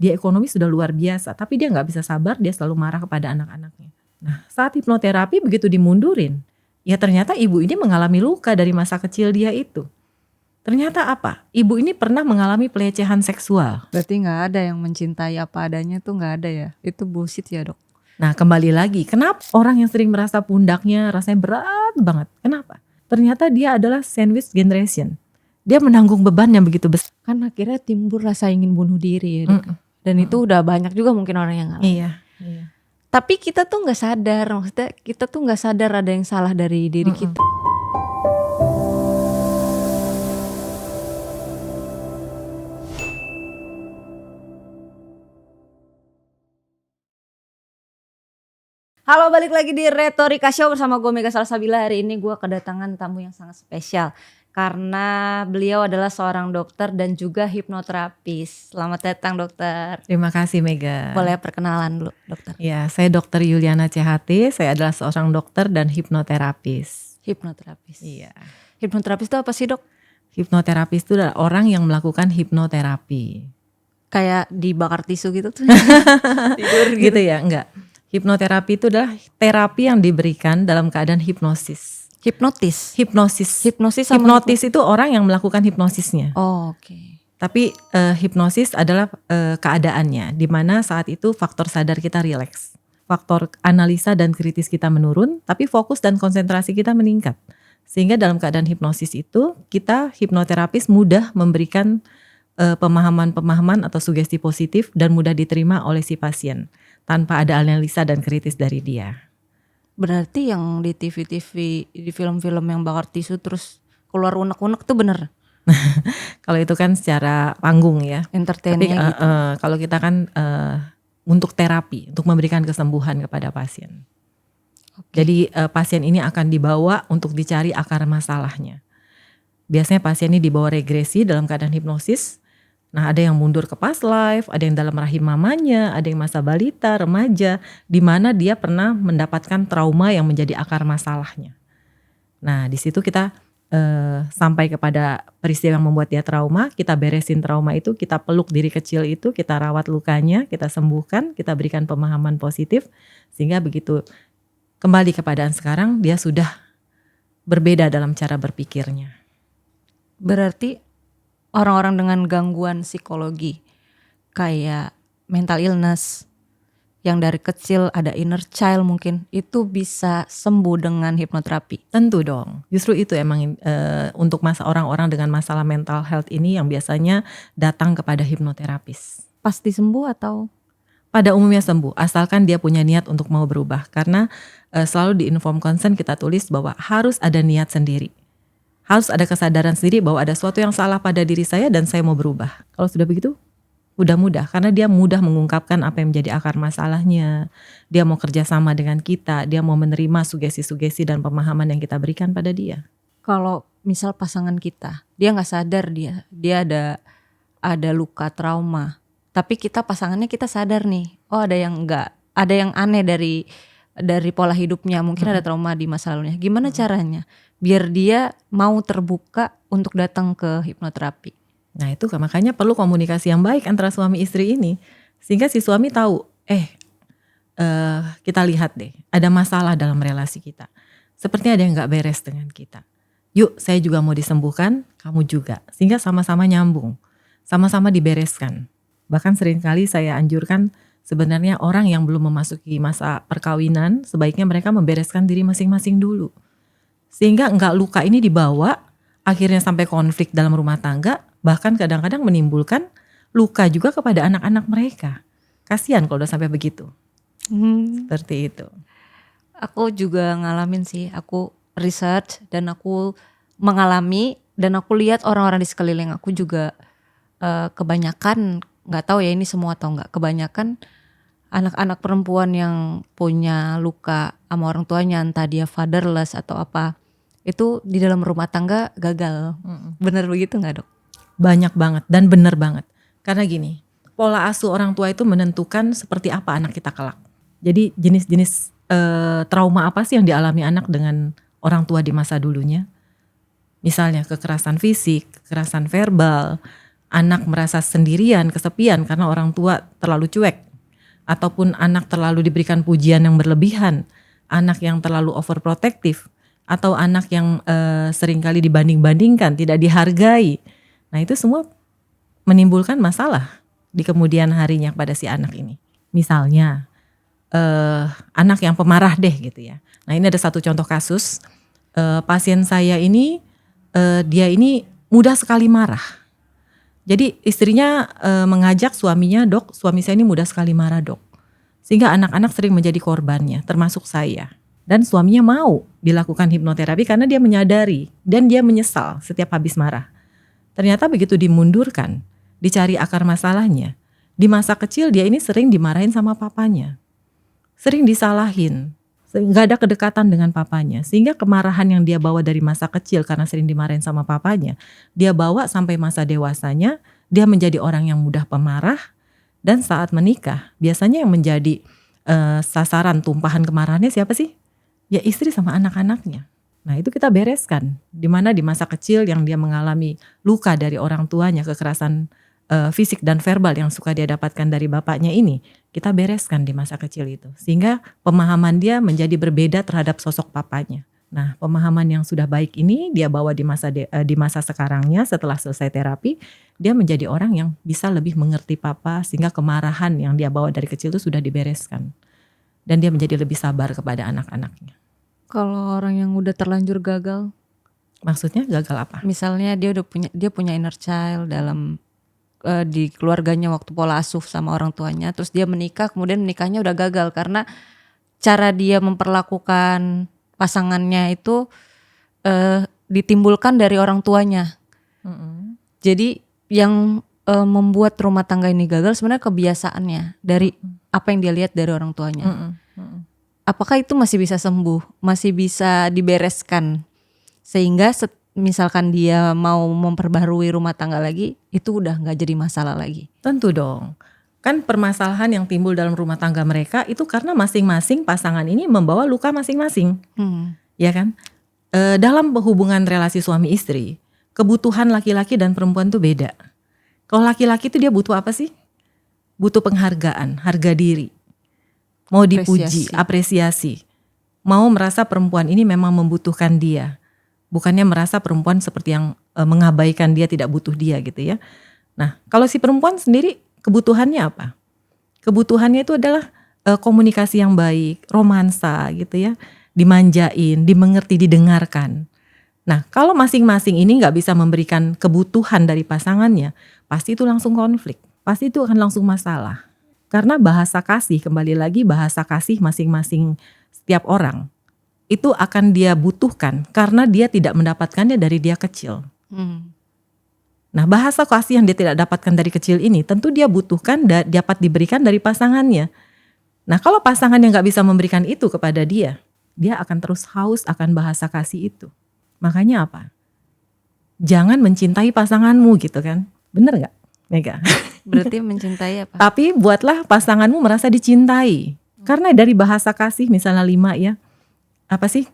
dia ekonomi sudah luar biasa, tapi dia nggak bisa sabar, dia selalu marah kepada anak-anaknya. Nah, saat hipnoterapi begitu dimundurin, ya ternyata ibu ini mengalami luka dari masa kecil dia itu. Ternyata apa? Ibu ini pernah mengalami pelecehan seksual. Berarti nggak ada yang mencintai apa adanya tuh, nggak ada ya? Itu bullshit ya dok? Nah kembali lagi, kenapa orang yang sering merasa pundaknya rasanya berat banget? Kenapa? Ternyata dia adalah sandwich generation. Dia menanggung beban yang begitu besar. Kan akhirnya timbul rasa ingin bunuh diri ya dok. Dan itu udah banyak juga mungkin orang yang ngalamin. Iya. Tapi kita tuh nggak sadar, maksudnya kita tuh nggak sadar ada yang salah dari diri kita. Halo, balik lagi di Retorika Show bersama gue Mega Salsabila. Hari ini gue kedatangan tamu yang sangat spesial karena beliau adalah seorang dokter dan juga hipnoterapis. Selamat datang dokter. Terima kasih Mega. Boleh perkenalan dulu dokter? Ya, saya Dr. Yuliana CHT. Saya adalah seorang dokter dan hipnoterapis. Hipnoterapis. Iya. Hipnoterapis itu apa sih dok? Hipnoterapis itu adalah orang yang melakukan hipnoterapi. Kayak dibakar tisu gitu tuh. Tidur gitu ya? Enggak. Hipnoterapi itu adalah terapi yang diberikan dalam keadaan hipnosis. Hipnotis sama Hipnotis itu orang yang melakukan hipnosisnya. Oh, oke. Tapi hipnosis adalah keadaannya, di mana saat itu faktor sadar kita rileks, faktor analisa dan kritis kita menurun, tapi fokus dan konsentrasi kita meningkat. Sehingga dalam keadaan hipnosis itu kita hipnoterapis mudah memberikan pemahaman-pemahaman atau sugesti positif dan mudah diterima oleh si pasien tanpa ada analisa dan kritis dari dia. Berarti yang di TV-TV, di film-film yang bakar tisu terus keluar unek-unek tuh bener? Kalau itu kan secara panggung ya. Entertainnya gitu. Kalau kita kan untuk terapi, untuk memberikan kesembuhan kepada pasien. Okay. Jadi pasien ini akan dibawa untuk dicari akar masalahnya. Biasanya pasien ini dibawa regresi dalam keadaan hipnosis. Nah, ada yang mundur ke past life, ada yang dalam rahim mamanya, ada yang masa balita, remaja, di mana dia pernah mendapatkan trauma yang menjadi akar masalahnya. Nah, di situ kita sampai kepada peristiwa yang membuat dia trauma, kita beresin trauma itu, kita peluk diri kecil itu, kita rawat lukanya, kita sembuhkan, kita berikan pemahaman positif, sehingga begitu kembali ke keadaan sekarang, dia sudah berbeda dalam cara berpikirnya. Berarti orang-orang dengan gangguan psikologi kayak mental illness yang dari kecil ada inner child mungkin itu bisa sembuh dengan hipnoterapi. Tentu dong. Justru itu emang untuk orang-orang dengan masalah mental health ini yang biasanya datang kepada hipnoterapis. Pasti sembuh atau? Pada umumnya sembuh asalkan dia punya niat untuk mau berubah. Karena selalu di informed consent kita tulis bahwa harus ada niat sendiri. Harus ada kesadaran sendiri bahwa ada sesuatu yang salah pada diri saya dan saya mau berubah. Kalau sudah begitu, mudah karena dia mudah mengungkapkan apa yang menjadi akar masalahnya. Dia mau kerjasama dengan kita, dia mau menerima sugesti-sugesti dan pemahaman yang kita berikan pada dia. Kalau misal pasangan kita, dia nggak sadar dia ada luka trauma, tapi kita pasangannya kita sadar nih, oh ada yang aneh dari pola hidupnya, mungkin ada trauma di masa lalunya. Gimana caranya biar dia mau terbuka untuk datang ke hipnoterapi? Nah itu makanya perlu komunikasi yang baik antara suami istri ini. Sehingga si suami tahu, kita lihat deh, ada masalah dalam relasi kita. Sepertinya ada yang gak beres dengan kita. Yuk saya juga mau disembuhkan, kamu juga. Sehingga sama-sama nyambung, sama-sama dibereskan. Bahkan seringkali saya anjurkan sebenarnya orang yang belum memasuki masa perkawinan, sebaiknya mereka membereskan diri masing-masing dulu. Sehingga enggak luka ini dibawa, akhirnya sampai konflik dalam rumah tangga, bahkan kadang-kadang menimbulkan luka juga kepada anak-anak mereka. Kasihan kalau udah sampai begitu. Seperti itu. Aku juga ngalamin sih, aku research dan aku mengalami dan aku lihat orang-orang di sekeliling aku juga kebanyakan, gak tahu ya ini semua atau enggak, kebanyakan anak-anak perempuan yang punya luka sama orang tuanya, entah dia fatherless atau apa, itu di dalam rumah tangga gagal. Bener begitu gak dok? Banyak banget dan bener banget. Karena gini, pola asuh orang tua itu menentukan seperti apa anak kita kelak. Jadi jenis-jenis trauma apa sih yang dialami anak dengan orang tua di masa dulunya. Misalnya kekerasan fisik, kekerasan verbal, anak merasa sendirian, kesepian karena orang tua terlalu cuek, ataupun anak terlalu diberikan pujian yang berlebihan, anak yang terlalu overprotective, atau anak yang seringkali dibanding-bandingkan, tidak dihargai. Nah itu semua menimbulkan masalah di kemudian harinya pada si anak ini. Misalnya anak yang pemarah deh gitu ya. Nah ini ada satu contoh kasus, pasien saya ini dia ini mudah sekali marah. Jadi istrinya mengajak suaminya, dok, suami saya ini mudah sekali marah dok. Sehingga anak-anak sering menjadi korbannya, termasuk saya. Dan suaminya mau dilakukan hipnoterapi karena dia menyadari dan dia menyesal setiap habis marah. Ternyata begitu dimundurkan, dicari akar masalahnya. Di masa kecil dia ini sering dimarahin sama papanya. Sering disalahin. Gak ada kedekatan dengan papanya, sehingga kemarahan yang dia bawa dari masa kecil karena sering dimarahin sama papanya, dia bawa sampai masa dewasanya, dia menjadi orang yang mudah pemarah, dan saat menikah biasanya yang menjadi sasaran tumpahan kemarahannya siapa sih? Ya istri sama anak-anaknya. Nah itu kita bereskan, dimana di masa kecil yang dia mengalami luka dari orang tuanya, kekerasan fisik dan verbal yang suka dia dapatkan dari bapaknya ini, kita bereskan di masa kecil itu. Sehingga pemahaman dia menjadi berbeda terhadap sosok papanya. Nah pemahaman yang sudah baik ini dia bawa di masa sekarangnya setelah selesai terapi, dia menjadi orang yang bisa lebih mengerti papa sehingga kemarahan yang dia bawa dari kecil itu sudah dibereskan. Dan dia menjadi lebih sabar kepada anak-anaknya. Kalau orang yang udah terlanjur gagal, maksudnya gagal apa? Misalnya dia punya inner child dalam di keluarganya waktu pola asuh sama orang tuanya, terus dia menikah, kemudian menikahnya udah gagal karena cara dia memperlakukan pasangannya itu ditimbulkan dari orang tuanya. Jadi yang membuat rumah tangga ini gagal sebenarnya kebiasaannya dari apa yang dia lihat dari orang tuanya. Apakah itu masih bisa sembuh, masih bisa dibereskan sehingga misalkan dia mau memperbarui rumah tangga lagi, itu udah gak jadi masalah lagi? Tentu dong. Kan permasalahan yang timbul dalam rumah tangga mereka itu karena masing-masing pasangan ini membawa luka masing-masing. Ya kan? Dalam hubungan relasi suami istri, kebutuhan laki-laki dan perempuan itu beda. Kalau laki-laki itu dia butuh apa sih? Butuh penghargaan, harga diri. Mau dipuji, apresiasi. Mau merasa perempuan ini memang membutuhkan dia. Bukannya merasa perempuan seperti yang mengabaikan dia, tidak butuh dia gitu ya. Nah kalau si perempuan sendiri kebutuhannya apa? Kebutuhannya itu adalah komunikasi yang baik, romansa gitu ya. Dimanjain, dimengerti, didengarkan. Nah kalau masing-masing ini gak bisa memberikan kebutuhan dari pasangannya, pasti itu langsung konflik. Pasti itu akan langsung masalah. Karena bahasa kasih, kembali lagi bahasa kasih masing-masing setiap orang itu akan dia butuhkan karena dia tidak mendapatkannya dari dia kecil. Nah bahasa kasih yang dia tidak dapatkan dari kecil ini tentu dia butuhkan dapat diberikan dari pasangannya. Nah kalau pasangannya gak bisa memberikan itu kepada dia akan terus haus akan bahasa kasih itu. Makanya apa? Jangan mencintai pasanganmu gitu kan. Bener gak Mega? Berarti mencintai apa? Tapi buatlah pasanganmu merasa dicintai. Karena dari bahasa kasih misalnya 5 ya. Apa sih?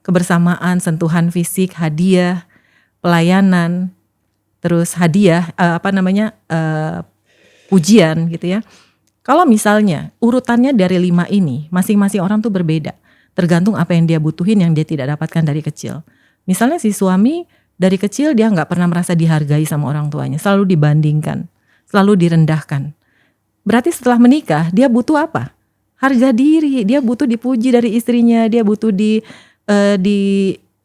Kebersamaan, sentuhan fisik, hadiah, pelayanan, terus hadiah, pujian gitu ya. Kalau misalnya urutannya dari 5 ini, masing-masing orang tuh berbeda. Tergantung apa yang dia butuhin yang dia tidak dapatkan dari kecil. Misalnya si suami dari kecil dia gak pernah merasa dihargai sama orang tuanya. Selalu dibandingkan, selalu direndahkan. Berarti setelah menikah dia butuh apa? Harga diri, dia butuh dipuji dari istrinya, dia butuh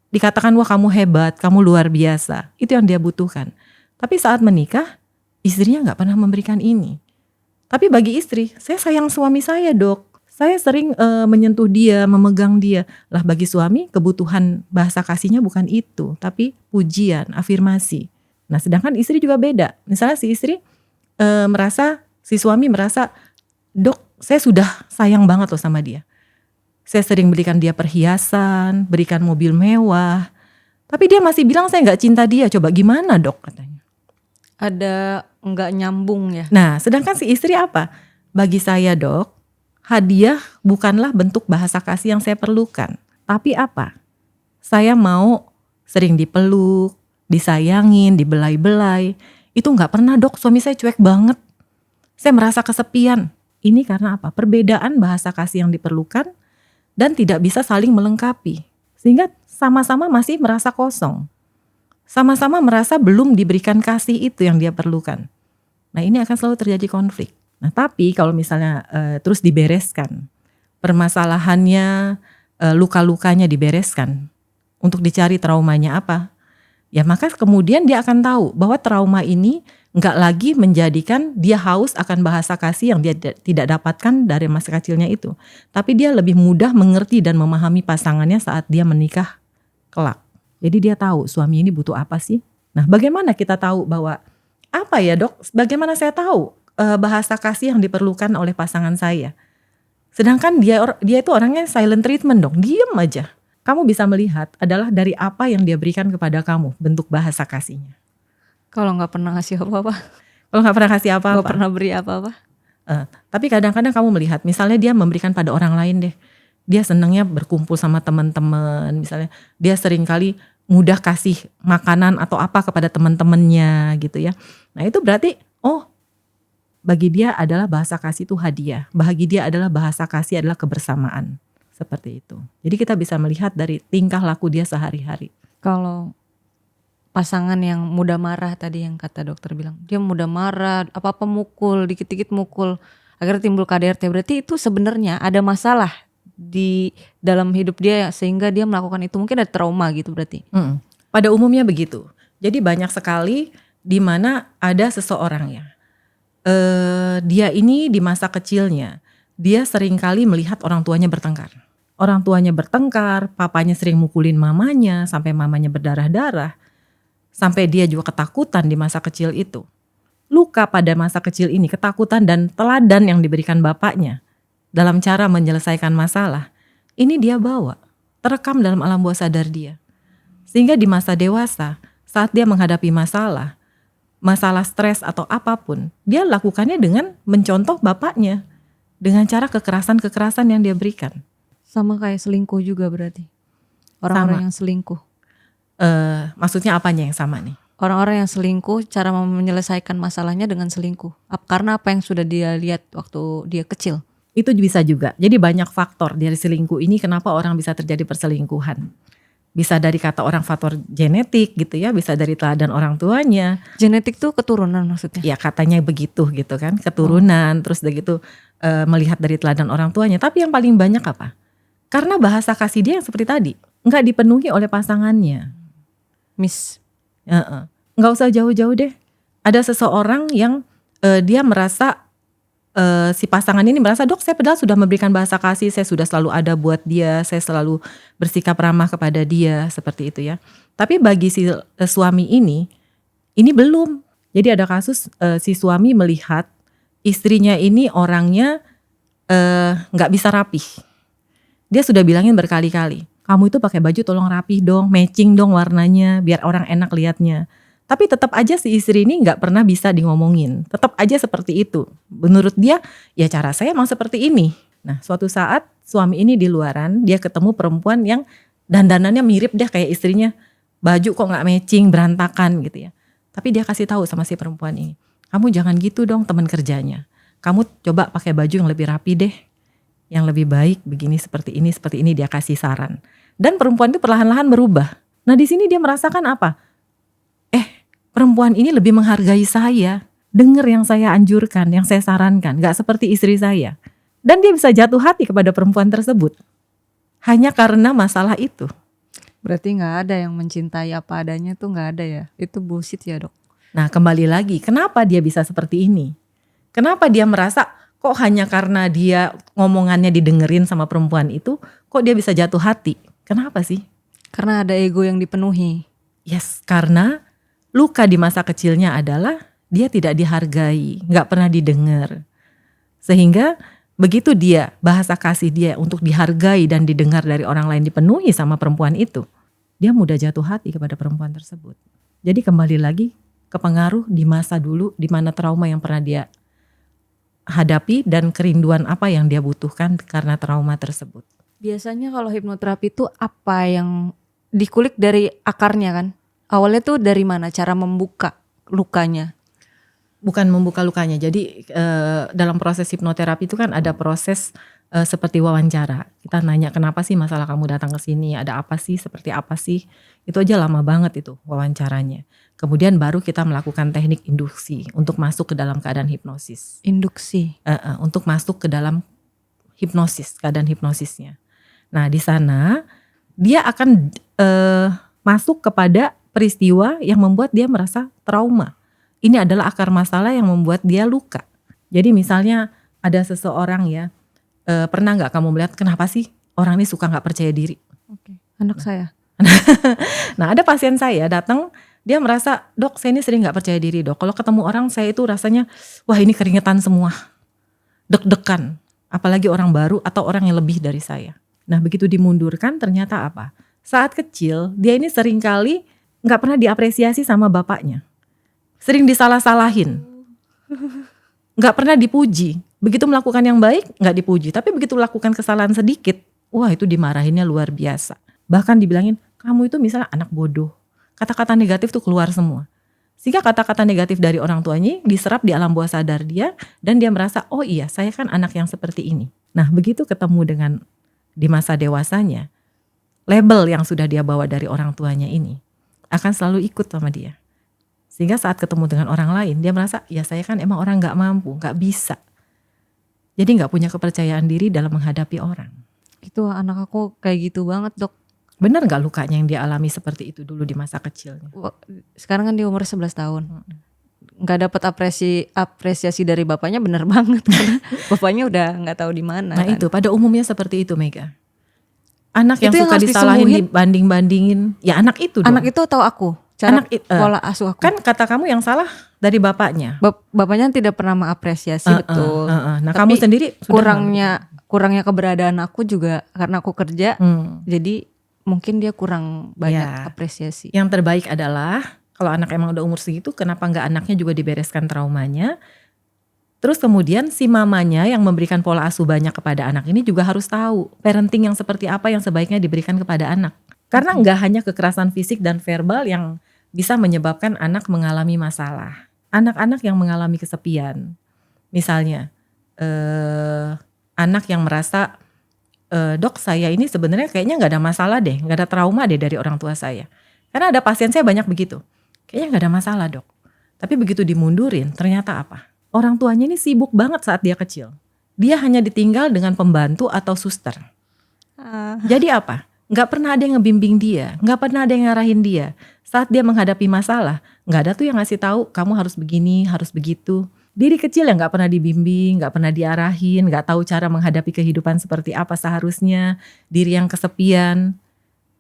dikatakan wah kamu hebat, kamu luar biasa. Itu yang dia butuhkan. Tapi saat menikah, istrinya gak pernah memberikan ini. Tapi bagi istri, saya sayang suami saya dok. Saya sering menyentuh dia, memegang dia. Lah bagi suami, kebutuhan bahasa kasihnya bukan itu, tapi pujian, afirmasi. Nah sedangkan istri juga beda. Misalnya si suami merasa, dok saya sudah sayang banget loh sama dia. Saya sering belikan dia perhiasan, berikan mobil mewah. Tapi dia masih bilang saya gak cinta dia. Coba gimana dok katanya. Ada gak nyambung ya. Nah sedangkan si istri apa? Bagi saya dok, hadiah bukanlah bentuk bahasa kasih yang saya perlukan. Tapi apa? Saya mau sering dipeluk, disayangin, dibelai-belai. Itu nggak pernah dok, suami saya cuek banget. Saya merasa kesepian. Ini karena apa? Perbedaan bahasa kasih yang diperlukan dan tidak bisa saling melengkapi. Sehingga sama-sama masih merasa kosong. Sama-sama merasa belum diberikan kasih itu yang dia perlukan. Nah ini akan selalu terjadi konflik. Nah tapi kalau misalnya terus dibereskan, permasalahannya, luka-lukanya dibereskan, untuk dicari traumanya apa, ya maka kemudian dia akan tahu bahwa trauma ini nggak lagi menjadikan dia haus akan bahasa kasih yang dia tidak dapatkan dari masa kecilnya itu. Tapi dia lebih mudah mengerti dan memahami pasangannya saat dia menikah kelak. Jadi dia tahu suami ini butuh apa sih. Nah bagaimana kita tahu bahwa, apa ya dok, bagaimana saya tahu bahasa kasih yang diperlukan oleh pasangan saya. Sedangkan dia itu orangnya silent treatment dong, diem aja. Kamu bisa melihat adalah dari apa yang dia berikan kepada kamu, bentuk bahasa kasihnya. Kalau nggak pernah ngasih apa-apa, Kalau nggak pernah kasih apa-apa, nggak pernah beri apa-apa. Tapi kadang-kadang kamu melihat, misalnya dia memberikan pada orang lain deh. Dia senangnya berkumpul sama teman-teman, misalnya dia seringkali mudah kasih makanan atau apa kepada teman-temannya gitu ya. Nah itu berarti, bagi dia adalah bahasa kasih itu hadiah. Bagi dia adalah bahasa kasih adalah kebersamaan. Seperti itu. Jadi kita bisa melihat dari tingkah laku dia sehari-hari. Kalau pasangan yang mudah marah tadi yang kata dokter bilang, dia mudah marah, apa-apa mukul, dikit-dikit mukul, akhirnya timbul KDRT. Berarti itu sebenarnya ada masalah di dalam hidup dia sehingga dia melakukan itu. Mungkin ada trauma gitu berarti. Pada umumnya begitu. Jadi banyak sekali di mana ada seseorang ya. Dia ini di masa kecilnya, dia seringkali melihat orang tuanya bertengkar. Orang tuanya bertengkar, papanya sering mukulin mamanya, sampai mamanya berdarah-darah. Sampai dia juga ketakutan di masa kecil itu. Luka pada masa kecil ini, ketakutan dan teladan yang diberikan bapaknya dalam cara menyelesaikan masalah, ini dia bawa, terekam dalam alam bawah sadar dia. Sehingga di masa dewasa, saat dia menghadapi masalah stres atau apapun, dia lakukannya dengan mencontoh bapaknya, dengan cara kekerasan-kekerasan yang dia berikan. Sama kayak selingkuh juga berarti. Orang-orang yang selingkuh. Maksudnya apanya yang sama nih? Orang-orang yang selingkuh, cara menyelesaikan masalahnya dengan selingkuh. Karena apa yang sudah dia lihat waktu dia kecil. Itu bisa juga. Jadi banyak faktor dari selingkuh ini kenapa orang bisa terjadi perselingkuhan. Bisa dari kata orang faktor genetik gitu ya, bisa dari teladan orang tuanya. Genetik tuh keturunan maksudnya? Ya katanya begitu gitu kan, keturunan, terus udah gitu melihat dari teladan orang tuanya. Tapi yang paling banyak apa? Karena bahasa kasih dia yang seperti tadi, nggak dipenuhi oleh pasangannya. Nggak usah jauh-jauh deh. Ada seseorang yang dia merasa si pasangan ini merasa, dok saya padahal sudah memberikan bahasa kasih, saya sudah selalu ada buat dia, saya selalu bersikap ramah kepada dia, seperti itu ya. Tapi bagi si suami ini belum. Jadi ada kasus si suami melihat istrinya ini orangnya nggak bisa rapih. Dia sudah bilangin berkali-kali, kamu itu pakai baju tolong rapih dong, matching dong warnanya, biar orang enak lihatnya. Tapi tetap aja si istri ini nggak pernah bisa ngomongin, tetap aja seperti itu. Menurut dia, ya cara saya emang seperti ini. Nah suatu saat suami ini di luaran, dia ketemu perempuan yang dandanannya mirip deh kayak istrinya, baju kok nggak matching, berantakan gitu ya. Tapi dia kasih tahu sama si perempuan ini, kamu jangan gitu dong teman kerjanya. Kamu coba pakai baju yang lebih rapi deh, yang lebih baik begini seperti ini dia kasih saran. Dan perempuan itu perlahan-lahan berubah. Nah di sini dia merasakan apa? Perempuan ini lebih menghargai saya, dengar yang saya anjurkan, yang saya sarankan, gak seperti istri saya. Dan dia bisa jatuh hati kepada perempuan tersebut hanya karena masalah itu. Berarti gak ada yang mencintai apa adanya tuh gak ada ya? Itu bullshit ya dok? Nah kembali lagi, kenapa dia bisa seperti ini? Kenapa dia merasa kok hanya karena dia ngomongannya didengerin sama perempuan itu, kok dia bisa jatuh hati? Kenapa sih? Karena ada ego yang dipenuhi. Yes, karena luka di masa kecilnya adalah dia tidak dihargai, gak pernah didengar. Sehingga begitu dia, bahasa kasih dia untuk dihargai dan didengar dari orang lain dipenuhi sama perempuan itu, dia mudah jatuh hati kepada perempuan tersebut. Jadi kembali lagi ke pengaruh di masa dulu, di mana trauma yang pernah dia hadapi dan kerinduan apa yang dia butuhkan karena trauma tersebut. Biasanya kalau hipnoterapi itu apa yang dikulik dari akarnya kan? Awalnya tuh dari mana cara membuka lukanya? Bukan membuka lukanya. Jadi dalam proses hipnoterapi itu kan ada proses seperti wawancara. Kita nanya kenapa sih masalah kamu datang ke sini, ada apa sih, seperti apa sih. Itu aja lama banget itu wawancaranya. Kemudian baru kita melakukan teknik induksi untuk masuk ke dalam keadaan hipnosis. Induksi. Untuk masuk ke dalam hipnosis, keadaan hipnosisnya. Nah di sana dia akan masuk kepada peristiwa yang membuat dia merasa trauma. Ini adalah akar masalah yang membuat dia luka. Jadi misalnya ada seseorang ya, pernah nggak kamu melihat kenapa sih orang ini suka nggak percaya diri? Oke. Anak saya. Nah ada pasien saya datang, dia merasa, dok saya ini sering nggak percaya diri dok. Kalau ketemu orang saya itu rasanya, wah ini keringetan semua, deg-degan. Apalagi orang baru atau orang yang lebih dari saya. Nah begitu dimundurkan ternyata apa? Saat kecil dia ini seringkali nggak pernah diapresiasi sama bapaknya. Sering disalah-salahin, nggak pernah dipuji. Begitu melakukan yang baik nggak dipuji, tapi begitu melakukan kesalahan sedikit, wah itu dimarahinnya luar biasa. Bahkan dibilangin, kamu itu misalnya anak bodoh. Kata-kata negatif tuh keluar semua. Sehingga kata-kata negatif dari orang tuanya diserap di alam bawah sadar dia, dan dia merasa, oh iya saya kan anak yang seperti ini. Nah begitu ketemu dengan di masa dewasanya, label yang sudah dia bawa dari orang tuanya ini akan selalu ikut sama dia. Sehingga saat ketemu dengan orang lain, dia merasa, ya saya kan emang orang gak mampu, gak bisa. Jadi gak punya kepercayaan diri dalam menghadapi orang. Itu anak aku kayak gitu banget dok. Benar gak lukanya yang dia alami seperti itu dulu di masa kecilnya? Sekarang kan dia umur 11 tahun. Gak dapat apresiasi dari bapaknya, bener banget. Karena bapaknya udah gak tahu di mana. Nah kan? Itu pada umumnya seperti itu Mega. Anak yang itu suka yang disalahin, dibanding-bandingin, ya anak itu dong. Anak itu atau aku? Cara pola asuh aku. Kan kata kamu yang salah dari bapaknya. Bapaknya tidak pernah mengapresiasi, betul. Nah tapi kamu sendiri kurangnya keberadaan aku juga karena aku kerja. Jadi mungkin dia kurang banyak apresiasi. Yang terbaik adalah kalau anak emang udah umur segitu, kenapa nggak anaknya juga dibereskan traumanya? Terus kemudian si mamanya yang memberikan pola asuh banyak kepada anak ini juga harus tahu parenting yang seperti apa yang sebaiknya diberikan kepada anak. Karena nggak hanya kekerasan fisik dan verbal yang bisa menyebabkan anak mengalami masalah. Anak-anak yang mengalami kesepian, misalnya anak yang merasa, dok saya ini sebenarnya kayaknya nggak ada masalah deh, nggak ada trauma deh dari orang tua saya. Karena ada pasien saya banyak begitu, kayaknya nggak ada masalah dok. Tapi begitu dimundurin, ternyata apa? Orang tuanya ini sibuk banget saat dia kecil. Dia hanya ditinggal dengan pembantu atau suster. Jadi apa? Nggak pernah ada yang ngebimbing dia, nggak pernah ada yang ngarahin dia. Saat dia menghadapi masalah, nggak ada tuh yang ngasih tahu kamu harus begini, harus begitu. Diri kecil yang nggak pernah dibimbing, nggak pernah diarahin, nggak tahu cara menghadapi kehidupan seperti apa seharusnya, diri yang kesepian.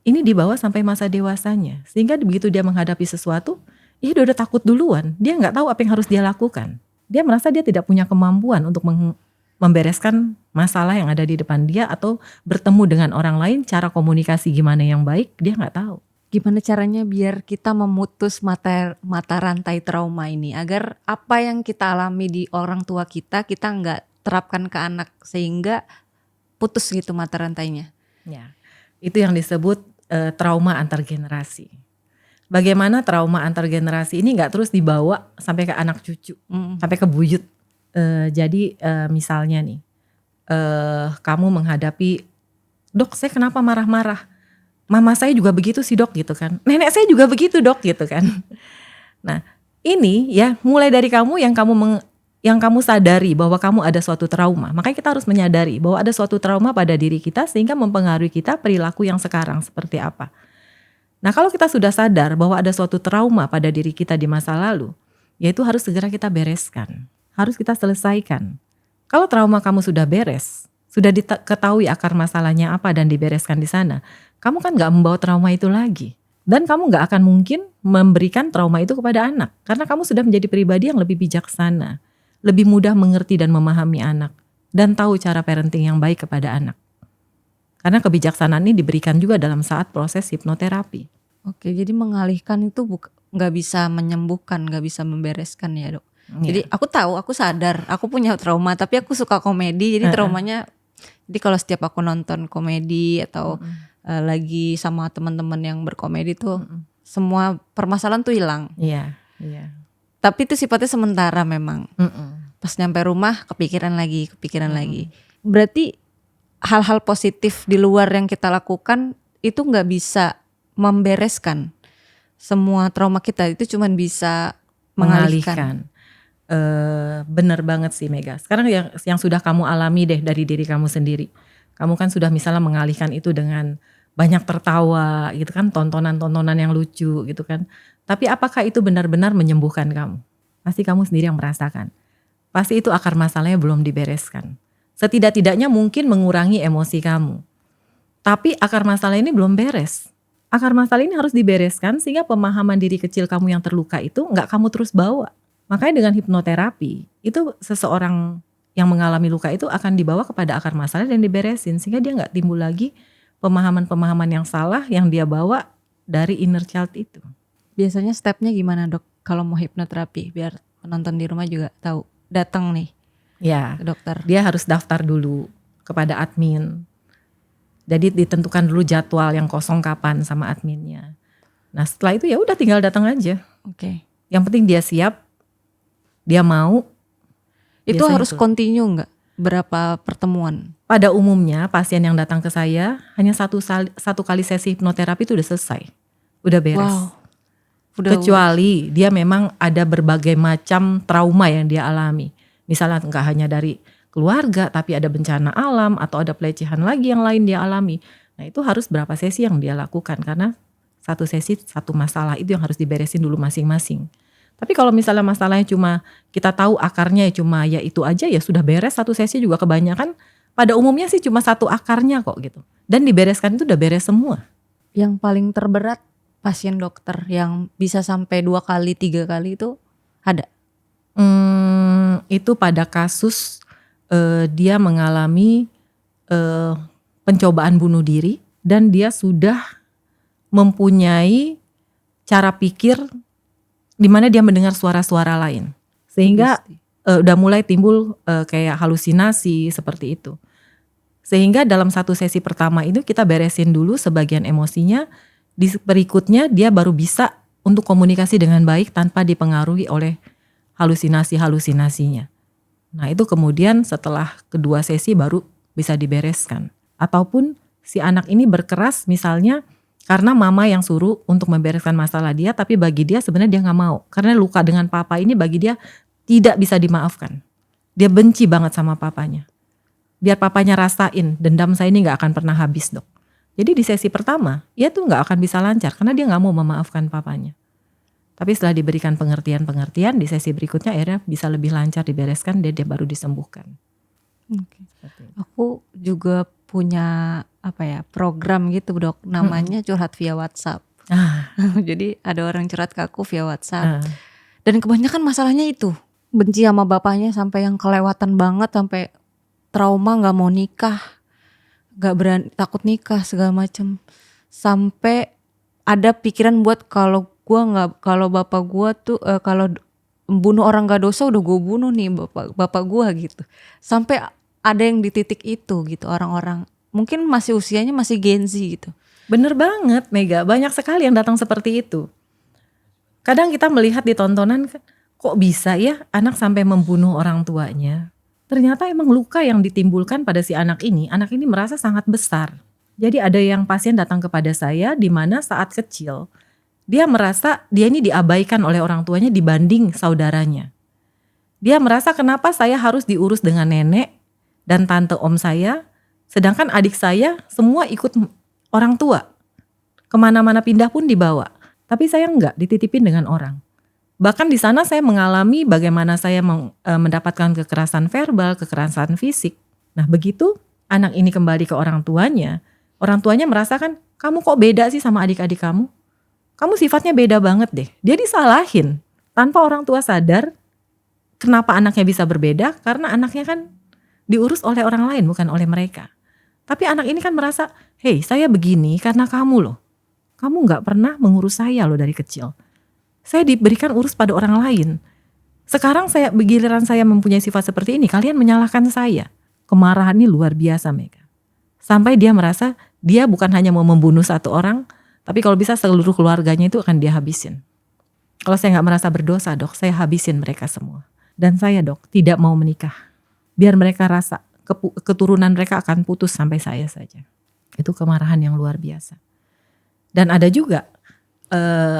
Ini dibawa sampai masa dewasanya, sehingga begitu dia menghadapi sesuatu, dia udah takut duluan. Dia nggak tahu apa yang harus dia lakukan. Dia merasa dia tidak punya kemampuan untuk membereskan masalah yang ada di depan dia atau bertemu dengan orang lain, cara komunikasi gimana yang baik, dia nggak tahu. Gimana caranya biar kita memutus mata rantai trauma ini agar apa yang kita alami di orang tua kita nggak terapkan ke anak sehingga putus gitu mata rantainya. Ya, itu yang disebut trauma antar generasi. Bagaimana trauma antar generasi ini nggak terus dibawa sampai ke anak cucu, sampai ke buyut. Jadi misalnya nih, kamu menghadapi, dok saya kenapa marah-marah? Mama saya juga begitu sih dok gitu kan. Nenek saya juga begitu dok gitu kan. Nah ini ya mulai dari kamu yang kamu sadari bahwa kamu ada suatu trauma. Makanya kita harus menyadari bahwa ada suatu trauma pada diri kita sehingga mempengaruhi kita perilaku yang sekarang seperti apa. Nah kalau kita sudah sadar bahwa ada suatu trauma pada diri kita di masa lalu, yaitu harus segera kita bereskan. Harus kita selesaikan. Kalau trauma kamu sudah beres, sudah diketahui akar masalahnya apa dan dibereskan di sana, kamu kan gak membawa trauma itu lagi. Dan kamu gak akan mungkin memberikan trauma itu kepada anak. Karena kamu sudah menjadi pribadi yang lebih bijaksana, lebih mudah mengerti dan memahami anak, dan tahu cara parenting yang baik kepada anak. Karena kebijaksanaan ini diberikan juga dalam saat proses hipnoterapi. Oke, jadi mengalihkan itu gak bisa menyembuhkan, gak bisa membereskan ya dok. Jadi aku tahu, aku sadar, aku punya trauma, tapi aku suka komedi, jadi traumanya, jadi kalau setiap aku nonton komedi atau lagi sama teman-teman yang berkomedi tuh, semua permasalahan tuh hilang. Iya, iya. Tapi itu sifatnya sementara memang. Mm-mm. Pas nyampe rumah kepikiran lagi. Berarti hal-hal positif di luar yang kita lakukan itu nggak bisa membereskan semua trauma kita, itu cuman bisa mengalihkan. Bener banget sih Mega. Sekarang yang sudah kamu alami deh dari diri kamu sendiri. Kamu kan sudah misalnya mengalihkan itu dengan banyak tertawa gitu kan, tontonan-tontonan yang lucu gitu kan. Tapi apakah itu benar-benar menyembuhkan kamu? Pasti kamu sendiri yang merasakan. Pasti itu akar masalahnya belum dibereskan. Setidak-tidaknya mungkin mengurangi emosi kamu. Tapi akar masalah ini belum beres. Akar masalah ini harus dibereskan sehingga pemahaman diri kecil kamu yang terluka itu nggak kamu terus bawa. Makanya dengan hipnoterapi, itu seseorang yang mengalami luka itu akan dibawa kepada akar masalah dan diberesin. Sehingga dia nggak timbul lagi pemahaman-pemahaman yang salah yang dia bawa dari inner child itu. Biasanya stepnya gimana dok kalau mau hipnoterapi, biar penonton di rumah juga tahu. Datang nih Ya, ke dokter. dia harus daftar dulu kepada admin. Jadi ditentukan dulu jadwal yang kosong kapan sama adminnya. Nah setelah itu ya udah tinggal datang aja. Oke. Yang penting dia siap, dia mau. Itu Biasanya harus itu. continue nggak? Berapa pertemuan? Pada umumnya pasien yang datang ke saya hanya satu kali sesi hipnoterapi itu udah selesai, udah beres. Wow. Kecuali dia memang ada berbagai macam trauma yang dia alami. Misalnya nggak hanya dari keluarga, tapi ada bencana alam atau ada pelecehan lagi yang lain dia alami. Nah itu harus berapa sesi yang dia lakukan, karena satu sesi satu masalah itu yang harus diberesin dulu masing-masing. Tapi kalau misalnya masalahnya cuma kita tahu akarnya cuma ya itu aja, ya sudah beres satu sesi juga kebanyakan. Pada umumnya sih cuma satu akarnya kok gitu. Dan dibereskan itu udah beres semua. Yang paling terberat pasien dokter yang bisa sampai 2 kali 3 kali itu ada? Itu pada kasus dia mengalami pencobaan bunuh diri dan dia sudah mempunyai cara pikir di mana dia mendengar suara-suara lain, sehingga udah mulai timbul kayak halusinasi seperti itu. Sehingga dalam satu sesi pertama itu kita beresin dulu sebagian emosinya, di berikutnya dia baru bisa untuk komunikasi dengan baik tanpa dipengaruhi oleh halusinasinya. Nah itu kemudian setelah kedua sesi baru bisa dibereskan. Ataupun si anak ini berkeras misalnya karena mama yang suruh untuk membereskan masalah dia, tapi bagi dia sebenarnya dia gak mau. Karena luka dengan papa ini bagi dia tidak bisa dimaafkan. Dia benci banget sama papanya. Biar papanya rasain, dendam saya ini gak akan pernah habis dok. Jadi di sesi pertama, dia tuh gak akan bisa lancar karena dia gak mau memaafkan papanya. Tapi setelah diberikan pengertian-pengertian, di sesi berikutnya akhirnya bisa lebih lancar dibereskan, dia baru disembuhkan. Okay. Aku juga punya program gitu dok, namanya curhat via WhatsApp. Jadi ada orang curhat ke aku via WhatsApp. Dan kebanyakan masalahnya itu, benci sama bapaknya sampai yang kelewatan banget, sampai trauma nggak mau nikah, nggak berani, takut nikah segala macem, sampai ada pikiran buat kalau bapak gua tuh kalau bunuh orang gak dosa udah gue bunuh nih bapak gua gitu. Sampai ada yang di titik itu gitu, orang-orang mungkin masih usianya masih Gen Z gitu. Bener banget Mega, banyak sekali yang datang seperti itu. Kadang kita melihat di tontonan, kok bisa ya anak sampai membunuh orang tuanya. Ternyata emang luka yang ditimbulkan pada si anak ini merasa sangat besar. Jadi ada yang pasien datang kepada saya di mana saat kecil dia merasa dia ini diabaikan oleh orang tuanya dibanding saudaranya. Dia merasa kenapa saya harus diurus dengan nenek dan tante om saya, sedangkan adik saya semua ikut orang tua. Kemana-mana pindah pun dibawa. Tapi saya enggak, dititipin dengan orang. Bahkan di sana saya mengalami bagaimana saya mendapatkan kekerasan verbal, kekerasan fisik. Nah begitu anak ini kembali ke orang tuanya merasakan, kamu kok beda sih sama adik-adik kamu? Kamu sifatnya beda banget deh. Dia disalahin tanpa orang tua sadar. Kenapa anaknya bisa berbeda? Karena anaknya kan diurus oleh orang lain, bukan oleh mereka. Tapi anak ini kan merasa, hey saya begini karena kamu loh. Kamu gak pernah mengurus saya loh dari kecil. Saya diberikan urus pada orang lain. Sekarang giliran saya mempunyai sifat seperti ini, kalian menyalahkan saya. Kemarahan ini luar biasa Mega. Sampai dia merasa dia bukan hanya mau membunuh satu orang, tapi kalau bisa seluruh keluarganya itu akan dia habisin. Kalau saya nggak merasa berdosa dok, saya habisin mereka semua. Dan saya dok tidak mau menikah. Biar mereka rasa keturunan mereka akan putus sampai saya saja. Itu kemarahan yang luar biasa. Dan ada juga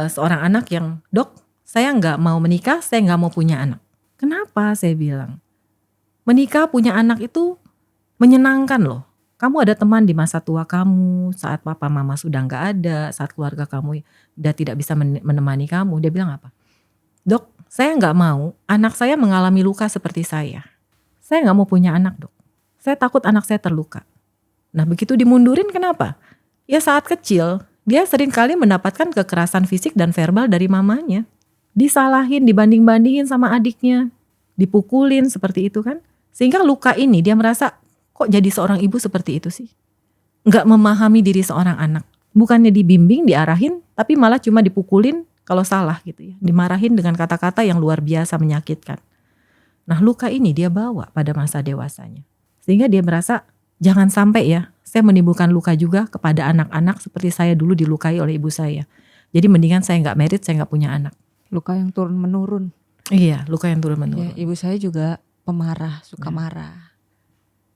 seorang anak yang, dok saya nggak mau menikah, saya nggak mau punya anak. Kenapa? Saya bilang, menikah punya anak itu menyenangkan loh. Kamu ada teman di masa tua kamu, saat papa mama sudah nggak ada, saat keluarga kamu udah tidak bisa menemani kamu. Dia bilang apa? Dok, saya nggak mau anak saya mengalami luka seperti saya. Saya nggak mau punya anak dok. Saya takut anak saya terluka. Nah begitu dimundurin kenapa? Ya saat kecil dia sering kali mendapatkan kekerasan fisik dan verbal dari mamanya. Disalahin, dibanding-bandingin sama adiknya. Dipukulin seperti itu kan. Sehingga luka ini dia merasa kok jadi seorang ibu seperti itu sih. Nggak memahami diri seorang anak. Bukannya dibimbing, diarahin, tapi malah cuma dipukulin kalau salah gitu ya. Dimarahin dengan kata-kata yang luar biasa menyakitkan. Nah luka ini dia bawa pada masa dewasanya. Sehingga dia merasa jangan sampai ya saya menimbulkan luka juga kepada anak-anak seperti saya dulu dilukai oleh ibu saya. Jadi mendingan saya nggak married, saya nggak punya anak. Luka yang turun-menurun. Iya, luka yang turun-menurun. Ya, ibu saya juga pemarah, suka marah.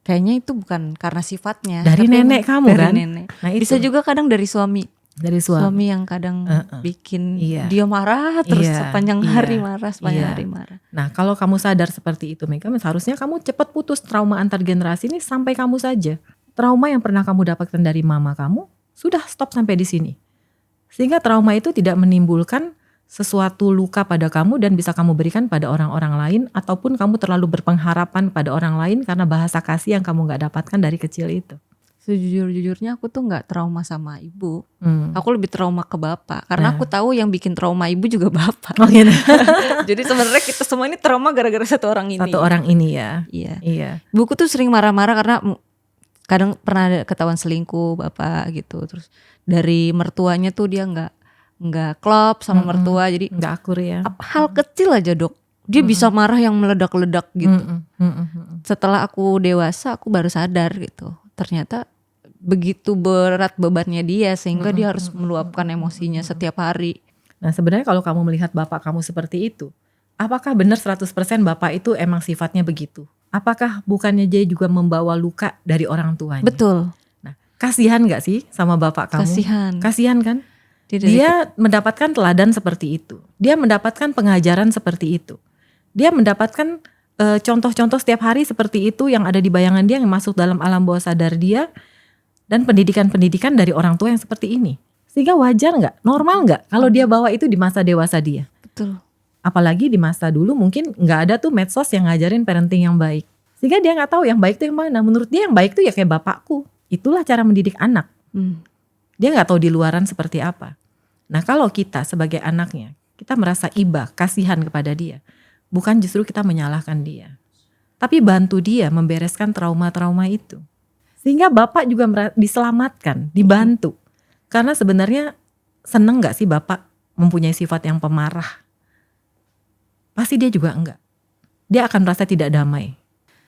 Kayaknya itu bukan karena sifatnya. Dari nenek kamu dari kan? Nenek. Nah, itu. Bisa juga kadang dari suami. Dari Suami yang kadang bikin dia marah terus sepanjang hari marah, hari marah. Nah kalau kamu sadar seperti itu Mega, seharusnya kamu cepat putus trauma antar generasi ini sampai kamu saja. Trauma yang pernah kamu dapatkan dari mama kamu sudah stop sampai di sini. Sehingga trauma itu tidak menimbulkan sesuatu luka pada kamu dan bisa kamu berikan pada orang-orang lain, ataupun kamu terlalu berpengharapan pada orang lain karena bahasa kasih yang kamu gak dapatkan dari kecil itu. Sejujur-jujurnya aku tuh gak trauma sama ibu. Aku lebih trauma ke bapak. Karena aku tahu yang bikin trauma ibu juga bapak. Oh, gitu. Jadi sebenarnya kita semua ini trauma gara-gara satu orang ini. Satu orang ini ya. Iya. Ibuku tuh sering marah-marah karena kadang pernah ada ketahuan selingkuh bapak gitu. Terus dari mertuanya tuh dia gak klop sama mertua. Jadi gak akur ya. Hal kecil aja dok. Dia bisa marah yang meledak-ledak gitu. Setelah aku dewasa aku baru sadar gitu. Ternyata begitu berat bebannya dia sehingga dia harus meluapkan emosinya setiap hari. Nah sebenarnya kalau kamu melihat bapak kamu seperti itu, apakah benar 100% bapak itu emang sifatnya begitu? Apakah bukannya dia juga membawa luka dari orang tuanya? Betul. Nah kasihan gak sih sama bapak kamu? Kasihan kan? Dia mendapatkan teladan seperti itu. Dia mendapatkan pengajaran seperti itu. Dia mendapatkan contoh-contoh setiap hari seperti itu yang ada di bayangan dia, yang masuk dalam alam bawah sadar dia. Dan pendidikan-pendidikan dari orang tua yang seperti ini. Sehingga wajar gak? Normal gak? Kalau dia bawa itu di masa dewasa dia? Betul. Apalagi di masa dulu mungkin gak ada tuh medsos yang ngajarin parenting yang baik. Sehingga dia gak tahu yang baik itu yang mana. Menurut dia yang baik itu ya kayak bapakku. Itulah cara mendidik anak. Dia gak tahu di luaran seperti apa. Nah kalau kita sebagai anaknya, kita merasa iba, kasihan kepada dia. Bukan justru kita menyalahkan dia. Tapi bantu dia membereskan trauma-trauma itu. Sehingga bapak juga diselamatkan, dibantu. Karena sebenarnya seneng gak sih bapak mempunyai sifat yang pemarah? Pasti dia juga enggak. Dia akan merasa tidak damai.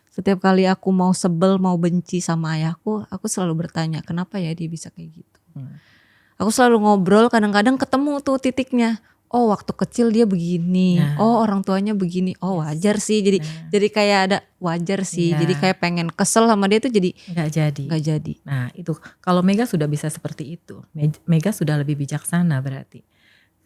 Setiap kali aku mau sebel, mau benci sama ayahku, aku selalu bertanya kenapa ya dia bisa kayak gitu. Aku selalu ngobrol, kadang-kadang ketemu tuh titiknya. Oh waktu kecil dia begini, oh orang tuanya begini, oh wajar sih. Jadi kayak ada wajar sih. Jadi kayak pengen kesel sama dia tuh jadi nggak jadi. Nah itu kalau Mega sudah bisa seperti itu, Mega sudah lebih bijaksana berarti.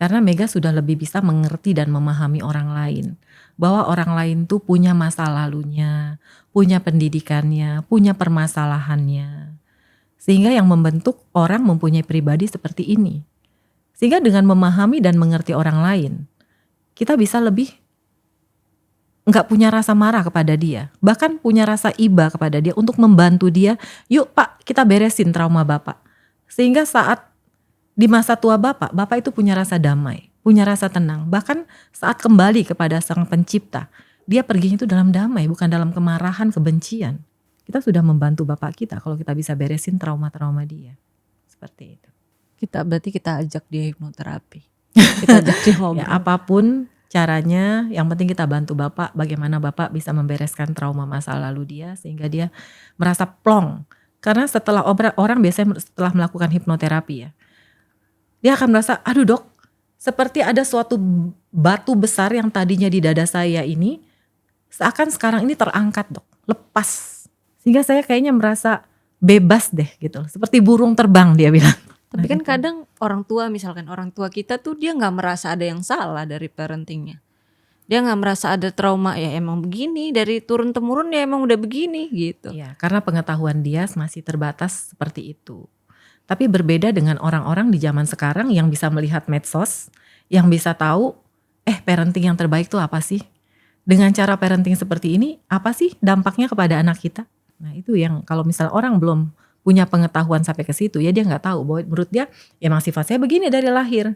Karena Mega sudah lebih bisa mengerti dan memahami orang lain. Bahwa orang lain tuh punya masa lalunya, punya pendidikannya, punya permasalahannya. Sehingga yang membentuk orang mempunyai pribadi seperti ini. Sehingga dengan memahami dan mengerti orang lain, kita bisa lebih gak punya rasa marah kepada dia. Bahkan punya rasa iba kepada dia untuk membantu dia. Yuk Pak, kita beresin trauma Bapak. Sehingga saat di masa tua Bapak itu punya rasa damai, punya rasa tenang. Bahkan saat kembali kepada Sang Pencipta, dia perginya itu dalam damai, bukan dalam kemarahan, kebencian. Kita sudah membantu Bapak kita kalau kita bisa beresin trauma-trauma dia. Seperti itu. Berarti kita ajak dia hipnoterapi. Kita ajak dia ngobrol. Ya, apapun caranya, yang penting kita bantu Bapak bagaimana Bapak bisa membereskan trauma masa lalu dia sehingga dia merasa plong. Karena setelah orang biasanya setelah melakukan hipnoterapi ya, dia akan merasa, aduh dok, seperti ada suatu batu besar yang tadinya di dada saya ini seakan sekarang ini terangkat dok, lepas. Sehingga saya kayaknya merasa bebas deh gitu, seperti burung terbang dia bilang. Tapi kan kadang orang tua, misalkan orang tua kita tuh dia nggak merasa ada yang salah dari parentingnya. Dia nggak merasa ada trauma, ya emang begini, dari turun temurun ya emang udah begini gitu. Iya, karena pengetahuan dia masih terbatas seperti itu. Tapi berbeda dengan orang-orang di zaman sekarang yang bisa melihat medsos, yang bisa tahu parenting yang terbaik itu apa sih? Dengan cara parenting seperti ini, apa sih dampaknya kepada anak kita? Nah itu yang kalau misalnya orang belum punya pengetahuan sampai ke situ, ya dia nggak tahu bahwa menurut dia emang sifat saya begini dari lahir.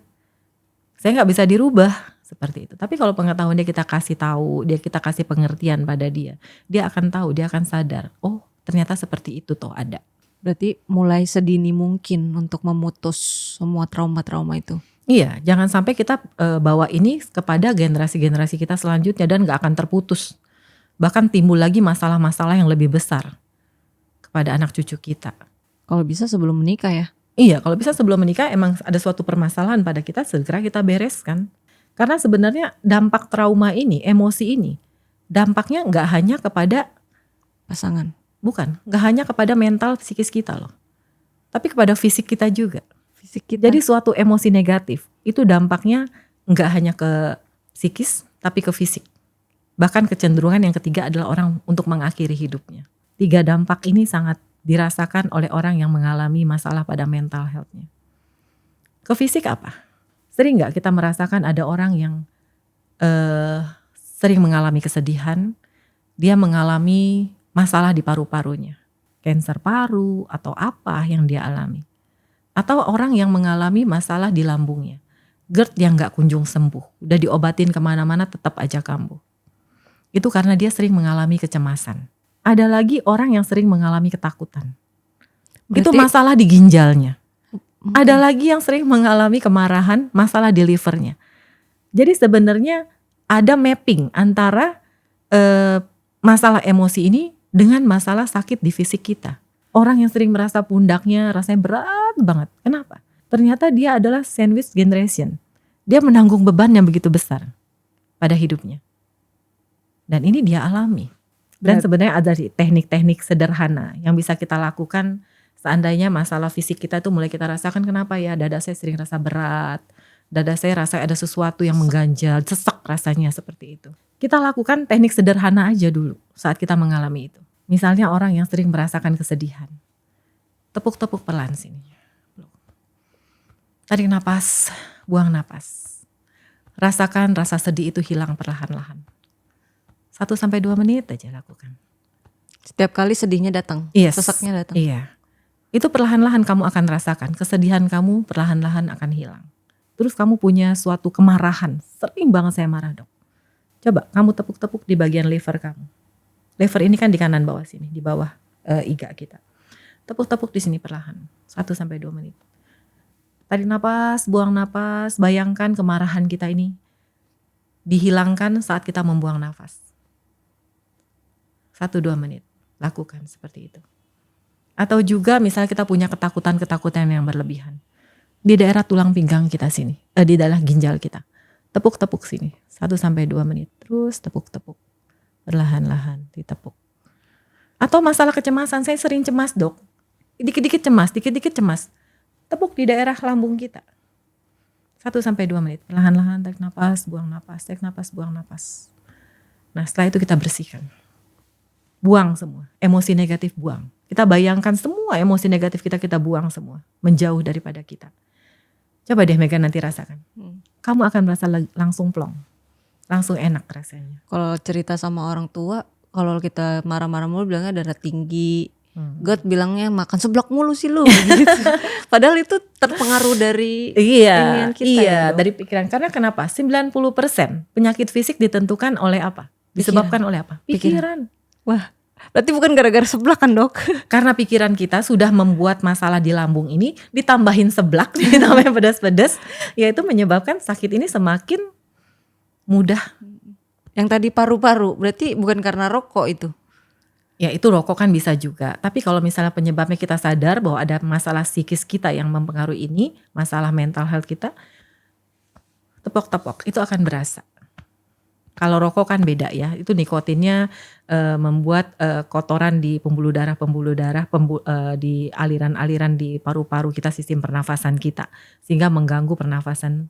Saya nggak bisa dirubah seperti itu. Tapi kalau pengetahuan dia kita kasih tahu, kita kasih pengertian pada dia akan tahu, dia akan sadar. Oh ternyata seperti itu toh ada. Berarti mulai sedini mungkin untuk memutus semua trauma-trauma itu. Iya, jangan sampai kita bawa ini kepada generasi-generasi kita selanjutnya dan gak akan terputus. Bahkan timbul lagi masalah-masalah yang lebih besar kepada anak cucu kita. Kalau bisa sebelum menikah ya? Iya, kalau bisa sebelum menikah emang ada suatu permasalahan pada kita, segera kita bereskan. Karena sebenarnya dampak trauma ini, emosi ini, dampaknya gak hanya kepada pasangan. Bukan, gak hanya kepada mental psikis kita loh. Tapi kepada fisik kita juga. Kita. Jadi suatu emosi negatif itu dampaknya nggak hanya ke psikis tapi ke fisik. Bahkan kecenderungan yang ketiga adalah orang untuk mengakhiri hidupnya. 3 dampak ini sangat dirasakan oleh orang yang mengalami masalah pada mental health-nya. Ke fisik apa? Sering nggak kita merasakan ada orang yang sering mengalami kesedihan, dia mengalami masalah di paru-parunya, kanker paru atau apa yang dia alami. Atau orang yang mengalami masalah di lambungnya, GERD yang gak kunjung sembuh, udah diobatin kemana-mana tetap aja kambuh. Itu karena dia sering mengalami kecemasan. Ada lagi orang yang sering mengalami ketakutan. Berarti, itu masalah di ginjalnya. Ada lagi yang sering mengalami kemarahan, masalah di livernya. Jadi sebenarnya ada mapping antara masalah emosi ini dengan masalah sakit di fisik kita. Orang yang sering merasa pundaknya rasanya berat banget. Kenapa? Ternyata dia adalah sandwich generation. Dia menanggung beban yang begitu besar pada hidupnya. Dan ini dia alami. Dan sebenarnya ada teknik-teknik sederhana yang bisa kita lakukan seandainya masalah fisik kita tuh mulai kita rasakan. Kenapa ya dada saya sering rasa berat. Dada saya rasa ada sesuatu yang mengganjal, sesek rasanya seperti itu. Kita lakukan teknik sederhana aja dulu saat kita mengalami itu. Misalnya orang yang sering merasakan kesedihan. Tepuk-tepuk pelan sini. Tarik napas, buang napas. Rasakan rasa sedih itu hilang perlahan-lahan. 1-2 menit aja lakukan. Setiap kali sedihnya datang, seseknya datang. Iya. Itu perlahan-lahan kamu akan rasakan. Kesedihan kamu perlahan-lahan akan hilang. Terus kamu punya suatu kemarahan. Sering banget saya marah dok. Coba kamu tepuk-tepuk di bagian liver kamu. Lever ini kan di kanan bawah sini, di bawah iga kita. Tepuk-tepuk di sini perlahan, 1-2 menit. Tarik napas, buang napas, bayangkan kemarahan kita ini dihilangkan saat kita membuang nafas. 1-2 menit, lakukan seperti itu. Atau juga misalnya kita punya ketakutan-ketakutan yang berlebihan. Di daerah tulang pinggang kita sini, di daerah ginjal kita. Tepuk-tepuk sini, 1-2 menit, terus tepuk-tepuk. Perlahan-lahan ditepuk. Atau masalah kecemasan, saya sering cemas dok. Dikit-dikit cemas. Tepuk di daerah lambung kita. 1-2 menit. Perlahan-lahan tarik napas, buang napas, tarik napas, buang napas. Nah setelah itu kita bersihkan. Buang semua. Emosi negatif buang. Kita bayangkan semua emosi negatif kita buang semua. Menjauh daripada kita. Coba deh Megan nanti rasakan. Kamu akan merasa langsung plong. Langsung enak rasanya. Kalau cerita sama orang tua, kalau kita marah-marah mulu bilangnya darah tinggi. God bilangnya makan seblak mulu sih lu gitu. Padahal itu terpengaruh dari inian kita. Iya, dari pikiran. Karena kenapa? 90% penyakit fisik ditentukan oleh apa? Disebabkan oleh apa? Pikiran. Wah, berarti bukan gara-gara seblak kan dok? Karena pikiran kita sudah membuat masalah di lambung ini, ditambahin seblak, ditambahin pedas-pedas, yaitu menyebabkan sakit ini semakin mudah. Yang tadi paru-paru berarti bukan karena rokok itu? Ya itu rokok kan bisa juga. Tapi kalau misalnya penyebabnya kita sadar bahwa ada masalah psikis kita yang mempengaruhi ini, masalah mental health kita, tepok-tepok itu akan berasa. Kalau rokok kan beda ya, itu nikotinnya membuat kotoran di pembuluh darah di aliran-aliran di paru-paru kita, sistem pernafasan kita, sehingga mengganggu pernafasan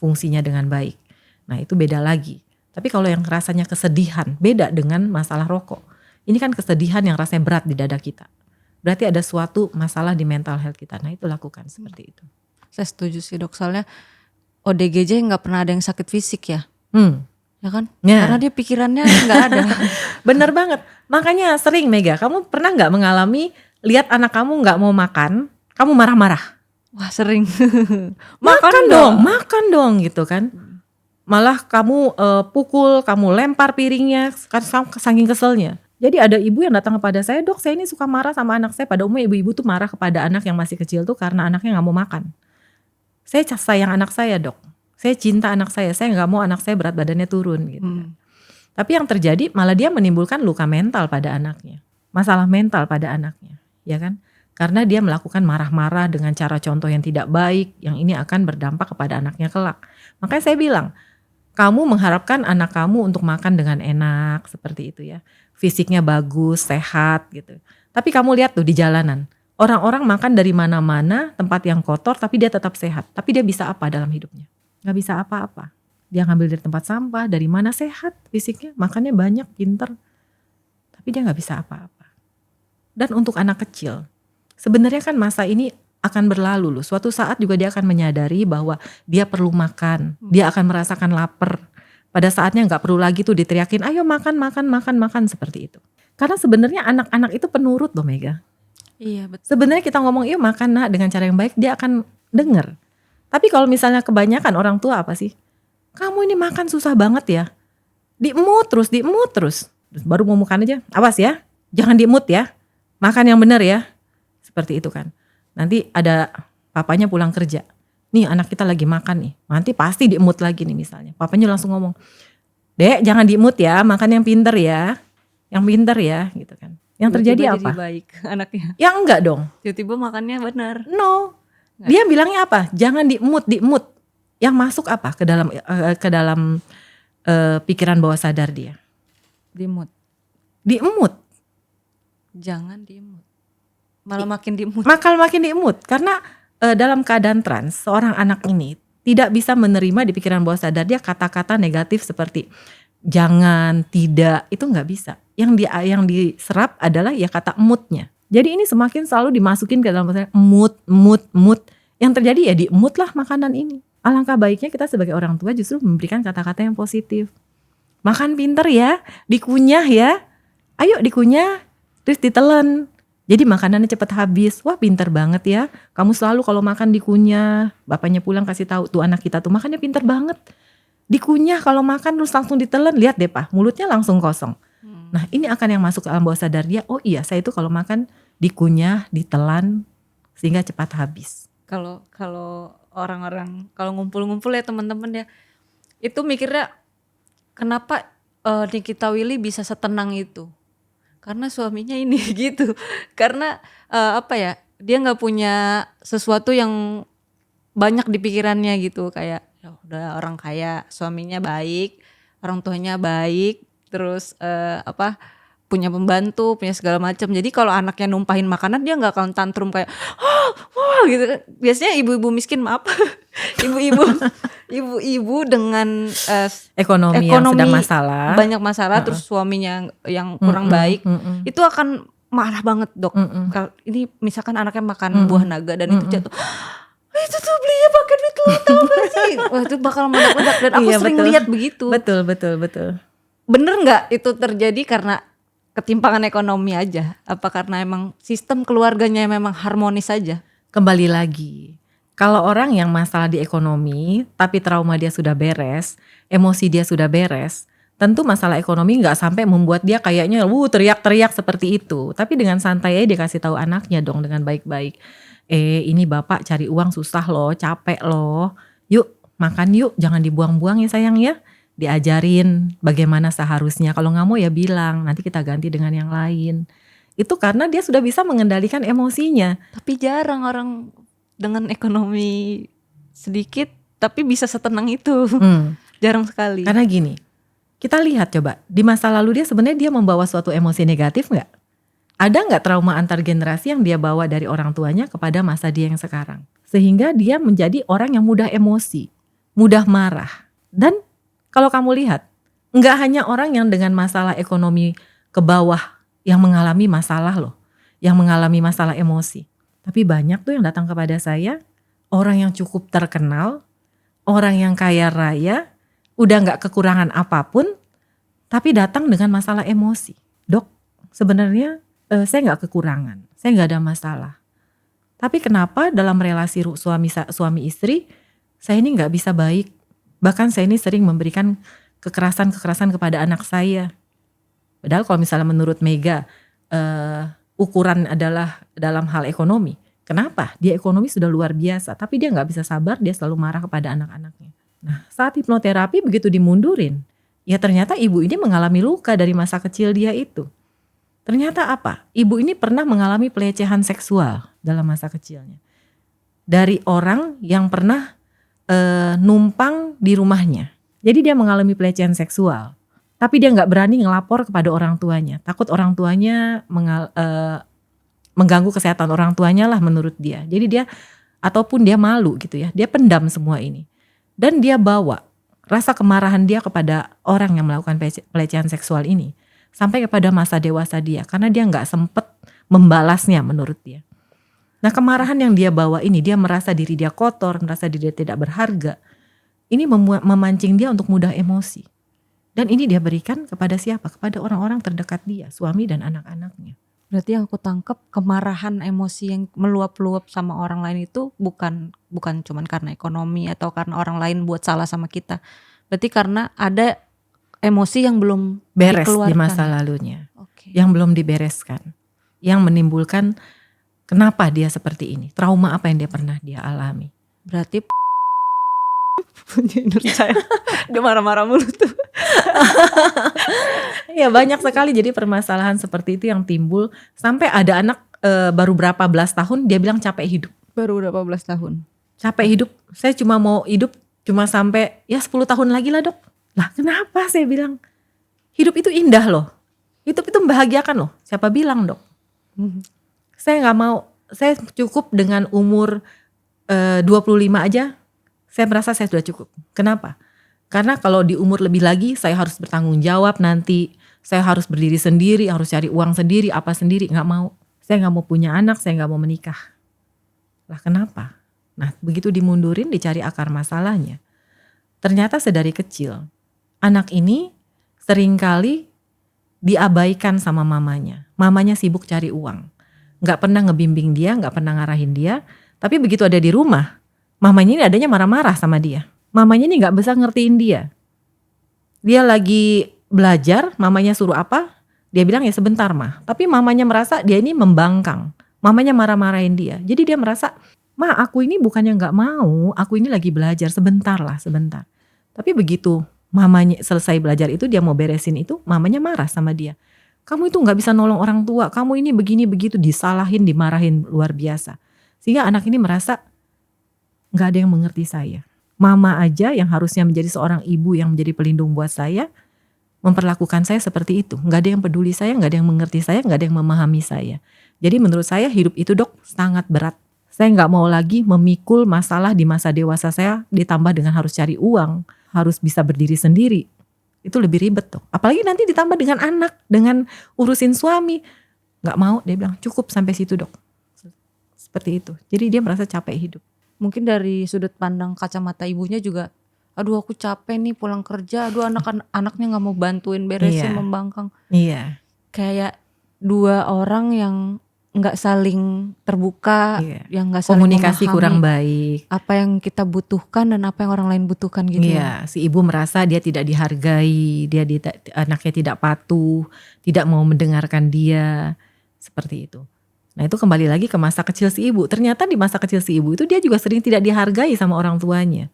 fungsinya dengan baik. Nah itu beda lagi. Tapi kalau yang rasanya kesedihan, beda dengan masalah rokok. Ini kan kesedihan yang rasanya berat di dada kita. Berarti ada suatu masalah di mental health kita. Nah itu lakukan seperti itu. Saya setuju sih dok, soalnya ODGJ nggak pernah ada yang sakit fisik ya. Ya kan? Ya. Karena dia pikirannya nggak ada. Bener banget. Makanya sering Mega, kamu pernah nggak mengalami lihat anak kamu nggak mau makan, kamu marah-marah? Wah sering. makan dong gitu kan. Malah kamu pukul, kamu lempar piringnya, saking keselnya. Jadi ada ibu yang datang kepada saya, dok saya ini suka marah sama anak saya. Pada umumnya ibu-ibu tuh marah kepada anak yang masih kecil tuh karena anaknya nggak mau makan. Saya sayang anak saya dok. Saya cinta anak saya nggak mau anak saya berat badannya turun gitu. Tapi yang terjadi malah dia menimbulkan luka mental pada anaknya. Masalah mental pada anaknya, ya kan? Karena dia melakukan marah-marah dengan cara contoh yang tidak baik, yang ini akan berdampak kepada anaknya kelak. Makanya saya bilang, kamu mengharapkan anak kamu untuk makan dengan enak seperti itu ya. Fisiknya bagus, sehat gitu. Tapi kamu lihat tuh di jalanan, orang-orang makan dari mana-mana, tempat yang kotor tapi dia tetap sehat. Tapi dia bisa apa dalam hidupnya? Gak bisa apa-apa. Dia ngambil dari tempat sampah, dari mana sehat fisiknya, makannya banyak, pinter. Tapi dia gak bisa apa-apa. Dan untuk anak kecil, sebenarnya kan masa ini akan berlalu loh. Suatu saat juga dia akan menyadari bahwa dia perlu makan. Dia akan merasakan lapar. Pada saatnya gak perlu lagi tuh diteriakin, ayo makan seperti itu. Karena sebenarnya anak-anak itu penurut loh Mega. Iya betul. Sebenarnya kita ngomong yuk makan nak dengan cara yang baik, dia akan denger. Tapi kalau misalnya kebanyakan orang tua apa sih? Kamu ini makan susah banget ya. Diemut terus. Terus baru mau makan aja. Awas ya, jangan diemut ya. Makan yang benar ya. Seperti itu kan. Nanti ada papanya pulang kerja. Nih anak kita lagi makan nih. Nanti pasti diemut lagi nih misalnya. Papanya langsung ngomong, Dek jangan diemut ya, makan yang pinter ya. Yang pinter ya gitu kan. Yang terjadi Tiba-tiba apa? jadi baik anaknya. Ya enggak dong. Tiba-tiba makannya benar. No. Dia bilangnya apa? Jangan diemut. Yang masuk apa ke dalam pikiran bawah sadar dia? Diemut. Jangan diemut. Malah makin diemut. Makin diemut karena dalam keadaan trans seorang anak ini tidak bisa menerima di pikiran bawah sadar dia kata-kata negatif seperti jangan, tidak, itu nggak bisa. Yang diserap adalah ya kata emutnya. Jadi ini semakin selalu dimasukin ke dalam bahasa emut. Yang terjadi ya diemut lah makanan ini. Alangkah baiknya kita sebagai orang tua justru memberikan kata-kata yang positif. Makan pinter ya, dikunyah ya. Ayo dikunyah, terus ditelen. Jadi makanannya cepat habis. Wah pinter banget ya. Kamu selalu kalau makan dikunyah. Bapaknya pulang kasih tahu tuh anak kita tuh makannya pinter banget. Dikunyah kalau makan terus langsung ditelen. Lihat deh Pak, mulutnya langsung kosong. Nah ini akan yang masuk ke alam bawah sadar dia. Oh iya saya itu kalau makan dikunyah, ditelan sehingga cepat habis. Kalau orang-orang kalau ngumpul-ngumpul ya teman-teman ya, itu mikirnya kenapa Nikita Willy bisa setenang itu? Karena suaminya ini gitu. Karena dia nggak punya sesuatu yang banyak di pikirannya gitu, kayak ya udah orang kaya, suaminya baik, orang tuanya baik, terus punya pembantu, punya segala macam. Jadi kalau anaknya numpahin makanan dia nggak akan tantrum kayak gitu. Biasanya ibu-ibu miskin ibu-ibu dengan ekonomi yang sedang masalah, banyak masalah, terus suaminya yang kurang baik, itu akan marah banget dok. Kalau ini misalkan anaknya makan buah naga dan itu jatuh, itu tuh belinya pakai duit lu tau gak sih? Wah itu bakal meledak-ledak dan aku sering lihat begitu. Betul. Bener nggak itu terjadi karena ketimpangan ekonomi aja? Apa karena emang sistem keluarganya memang harmonis aja? Kembali lagi, kalau orang yang masalah di ekonomi tapi trauma dia sudah beres, emosi dia sudah beres, tentu masalah ekonomi nggak sampai membuat dia kayaknya teriak-teriak seperti itu. Tapi dengan santai aja dia kasih tahu anaknya dong dengan baik-baik. Ini bapak cari uang susah loh, capek loh. Yuk makan yuk, jangan dibuang-buang ya sayang ya. Diajarin bagaimana seharusnya. Kalau nggak mau ya bilang, nanti kita ganti dengan yang lain. Itu karena dia sudah bisa mengendalikan emosinya. Tapi jarang orang dengan ekonomi sedikit tapi bisa setenang itu. Jarang sekali. Karena gini, kita lihat coba di masa lalu dia sebenarnya dia membawa suatu emosi negatif nggak? Ada nggak trauma antar generasi yang dia bawa dari orang tuanya kepada masa dia yang sekarang? Sehingga dia menjadi orang yang mudah emosi, mudah marah. Dan kalau kamu lihat, nggak hanya orang yang dengan masalah ekonomi ke bawah yang mengalami masalah loh, yang mengalami masalah emosi. Tapi banyak tuh yang datang kepada saya, orang yang cukup terkenal, orang yang kaya raya, udah nggak kekurangan apapun, tapi datang dengan masalah emosi. Dok, sebenarnya saya nggak kekurangan, saya nggak ada masalah. Tapi kenapa dalam relasi suami istri, saya ini nggak bisa baik. Bahkan saya ini sering memberikan kekerasan kepada anak saya. Padahal kalau misalnya menurut Mega, ukuran adalah dalam hal ekonomi. Kenapa? Dia ekonomi sudah luar biasa, tapi dia nggak bisa sabar, dia selalu marah kepada anak-anaknya. Nah, saat hipnoterapi begitu dimundurin, ya ternyata ibu ini mengalami luka dari masa kecil dia itu. Ternyata apa? Ibu ini pernah mengalami pelecehan seksual dalam masa kecilnya. Dari orang yang pernah numpang di rumahnya. Jadi dia mengalami pelecehan seksual. Tapi dia gak berani ngelapor kepada orang tuanya. Takut orang tuanya mengganggu kesehatan orang tuanya lah menurut dia. Jadi dia, ataupun dia malu gitu ya. Dia pendam semua ini. Dan dia bawa rasa kemarahan dia kepada orang yang melakukan pelecehan seksual ini sampai kepada masa dewasa dia, karena dia nggak sempet membalasnya menurut dia. Nah, kemarahan yang dia bawa ini, dia merasa diri dia kotor, merasa diri dia tidak berharga. Ini memancing dia untuk mudah emosi. Dan ini dia berikan kepada siapa? Kepada orang-orang terdekat dia, suami dan anak-anaknya. Berarti yang aku tangkap, kemarahan emosi yang meluap-luap sama orang lain itu bukan cuman karena ekonomi atau karena orang lain buat salah sama kita. Berarti karena ada emosi yang belum beres dikeluarkan di masa lalunya. Yang belum dibereskan. Yang menimbulkan kenapa dia seperti ini. Trauma apa yang dia alami. Berarti menurut saya dia marah-marah mulu tuh. Ya, banyak sekali jadi permasalahan seperti itu yang timbul. Sampai ada anak baru berapa belas tahun dia bilang capek hidup. Baru berapa belas tahun? Capek hidup, saya cuma mau hidup cuma sampai ya 10 tahun lagi lah, Dok. Lah kenapa saya bilang, hidup itu indah loh. Hidup itu membahagiakan loh. Siapa bilang, Dok? Saya gak mau, saya cukup dengan umur 25 aja. Saya merasa saya sudah cukup. Kenapa? Karena kalau di umur lebih lagi saya harus bertanggung jawab nanti. Saya harus berdiri sendiri, harus cari uang sendiri, apa sendiri. Gak mau. Saya gak mau punya anak, saya gak mau menikah. Lah kenapa? Nah, begitu dimundurin, dicari akar masalahnya. Ternyata sedari kecil, anak ini seringkali diabaikan sama mamanya. Mamanya sibuk cari uang. Gak pernah ngebimbing dia, gak pernah ngarahin dia. Tapi begitu ada di rumah, mamanya ini adanya marah-marah sama dia. Mamanya ini gak bisa ngertiin dia. Dia lagi belajar, mamanya suruh apa, dia bilang ya sebentar mah. Tapi mamanya merasa dia ini membangkang. Mamanya marah-marahin dia. Jadi dia merasa, ma aku ini bukannya gak mau, aku ini lagi belajar, sebentar lah, sebentar. Tapi begitu mamanya selesai belajar itu, dia mau beresin itu, mamanya marah sama dia. Kamu itu gak bisa nolong orang tua, kamu ini begini begitu, disalahin, dimarahin luar biasa. Sehingga anak ini merasa gak ada yang mengerti saya. Mama aja yang harusnya menjadi seorang ibu yang menjadi pelindung buat saya, memperlakukan saya seperti itu. Gak ada yang peduli saya, gak ada yang mengerti saya, gak ada yang memahami saya. Jadi menurut saya hidup itu, Dok, sangat berat. Saya gak mau lagi memikul masalah di masa dewasa saya, ditambah dengan harus cari uang, harus bisa berdiri sendiri. Itu lebih ribet tuh. Apalagi nanti ditambah dengan anak, dengan urusin suami. Gak mau, dia bilang cukup sampai situ, Dok. Seperti itu. Jadi dia merasa capek hidup. Mungkin dari sudut pandang kacamata ibunya juga, aduh aku capek nih pulang kerja, aduh anaknya gak mau bantuin beresin, membangkang. Iya. Kayak dua orang yang gak saling terbuka, yang gak saling komunikasi memahami kurang baik. Apa yang kita butuhkan dan apa yang orang lain butuhkan gitu. Iya, si ibu merasa dia tidak dihargai, anaknya tidak patuh, tidak mau mendengarkan dia, seperti itu. Nah itu kembali lagi ke masa kecil si ibu. Ternyata di masa kecil si ibu itu dia juga sering tidak dihargai sama orang tuanya.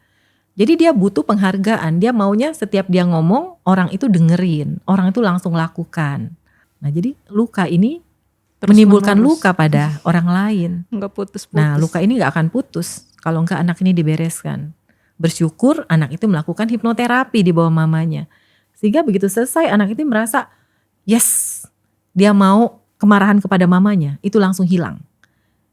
Jadi dia butuh penghargaan, dia maunya setiap dia ngomong orang itu dengerin, orang itu langsung lakukan. Nah jadi luka ini terus menimbulkan luka pada orang lain. Nggak putus-putus. Nah luka ini gak akan putus kalau enggak anak ini dibereskan. Bersyukur anak itu melakukan hipnoterapi di bawah mamanya. Sehingga begitu selesai anak itu merasa yes, dia mau kemarahan kepada mamanya itu langsung hilang.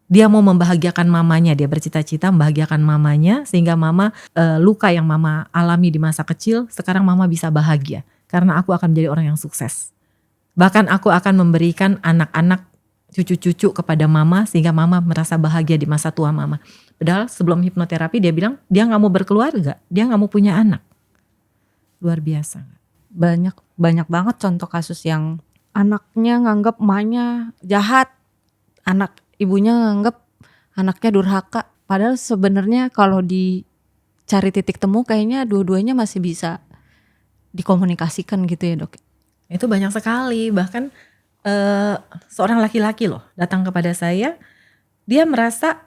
Dia mau membahagiakan mamanya, dia bercita-cita membahagiakan mamanya sehingga mama luka yang mama alami di masa kecil sekarang mama bisa bahagia karena aku akan menjadi orang yang sukses. Bahkan aku akan memberikan anak-anak cucu-cucu kepada mama sehingga mama merasa bahagia di masa tua mama. Padahal sebelum hipnoterapi dia bilang dia gak mau berkeluarga, dia gak mau punya anak. Luar biasa. Banyak banget contoh kasus yang anaknya nganggap emaknya jahat, anak ibunya nganggap anaknya durhaka. Padahal sebenarnya kalau dicari titik temu kayaknya dua-duanya masih bisa dikomunikasikan gitu ya dok. Itu banyak sekali, bahkan seorang laki-laki loh datang kepada saya, dia merasa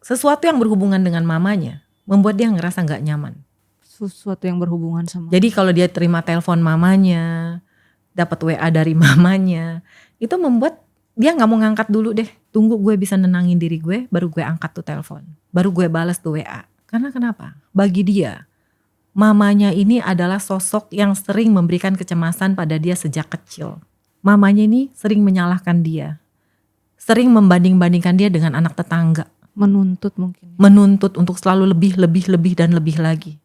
sesuatu yang berhubungan dengan mamanya membuat dia ngerasa gak nyaman. Sesuatu yang berhubungan sama. Jadi kalau dia terima telepon mamanya, dapat WA dari mamanya, itu membuat dia gak mau ngangkat dulu deh. Tunggu gue bisa nenangin diri gue, baru gue angkat tuh telepon, baru gue balas tuh WA. Karena kenapa? Bagi dia, mamanya ini adalah sosok yang sering memberikan kecemasan pada dia sejak kecil. Mamanya ini sering menyalahkan dia, sering membanding-bandingkan dia dengan anak tetangga. Menuntut mungkin. Menuntut untuk selalu lebih dan lebih lagi.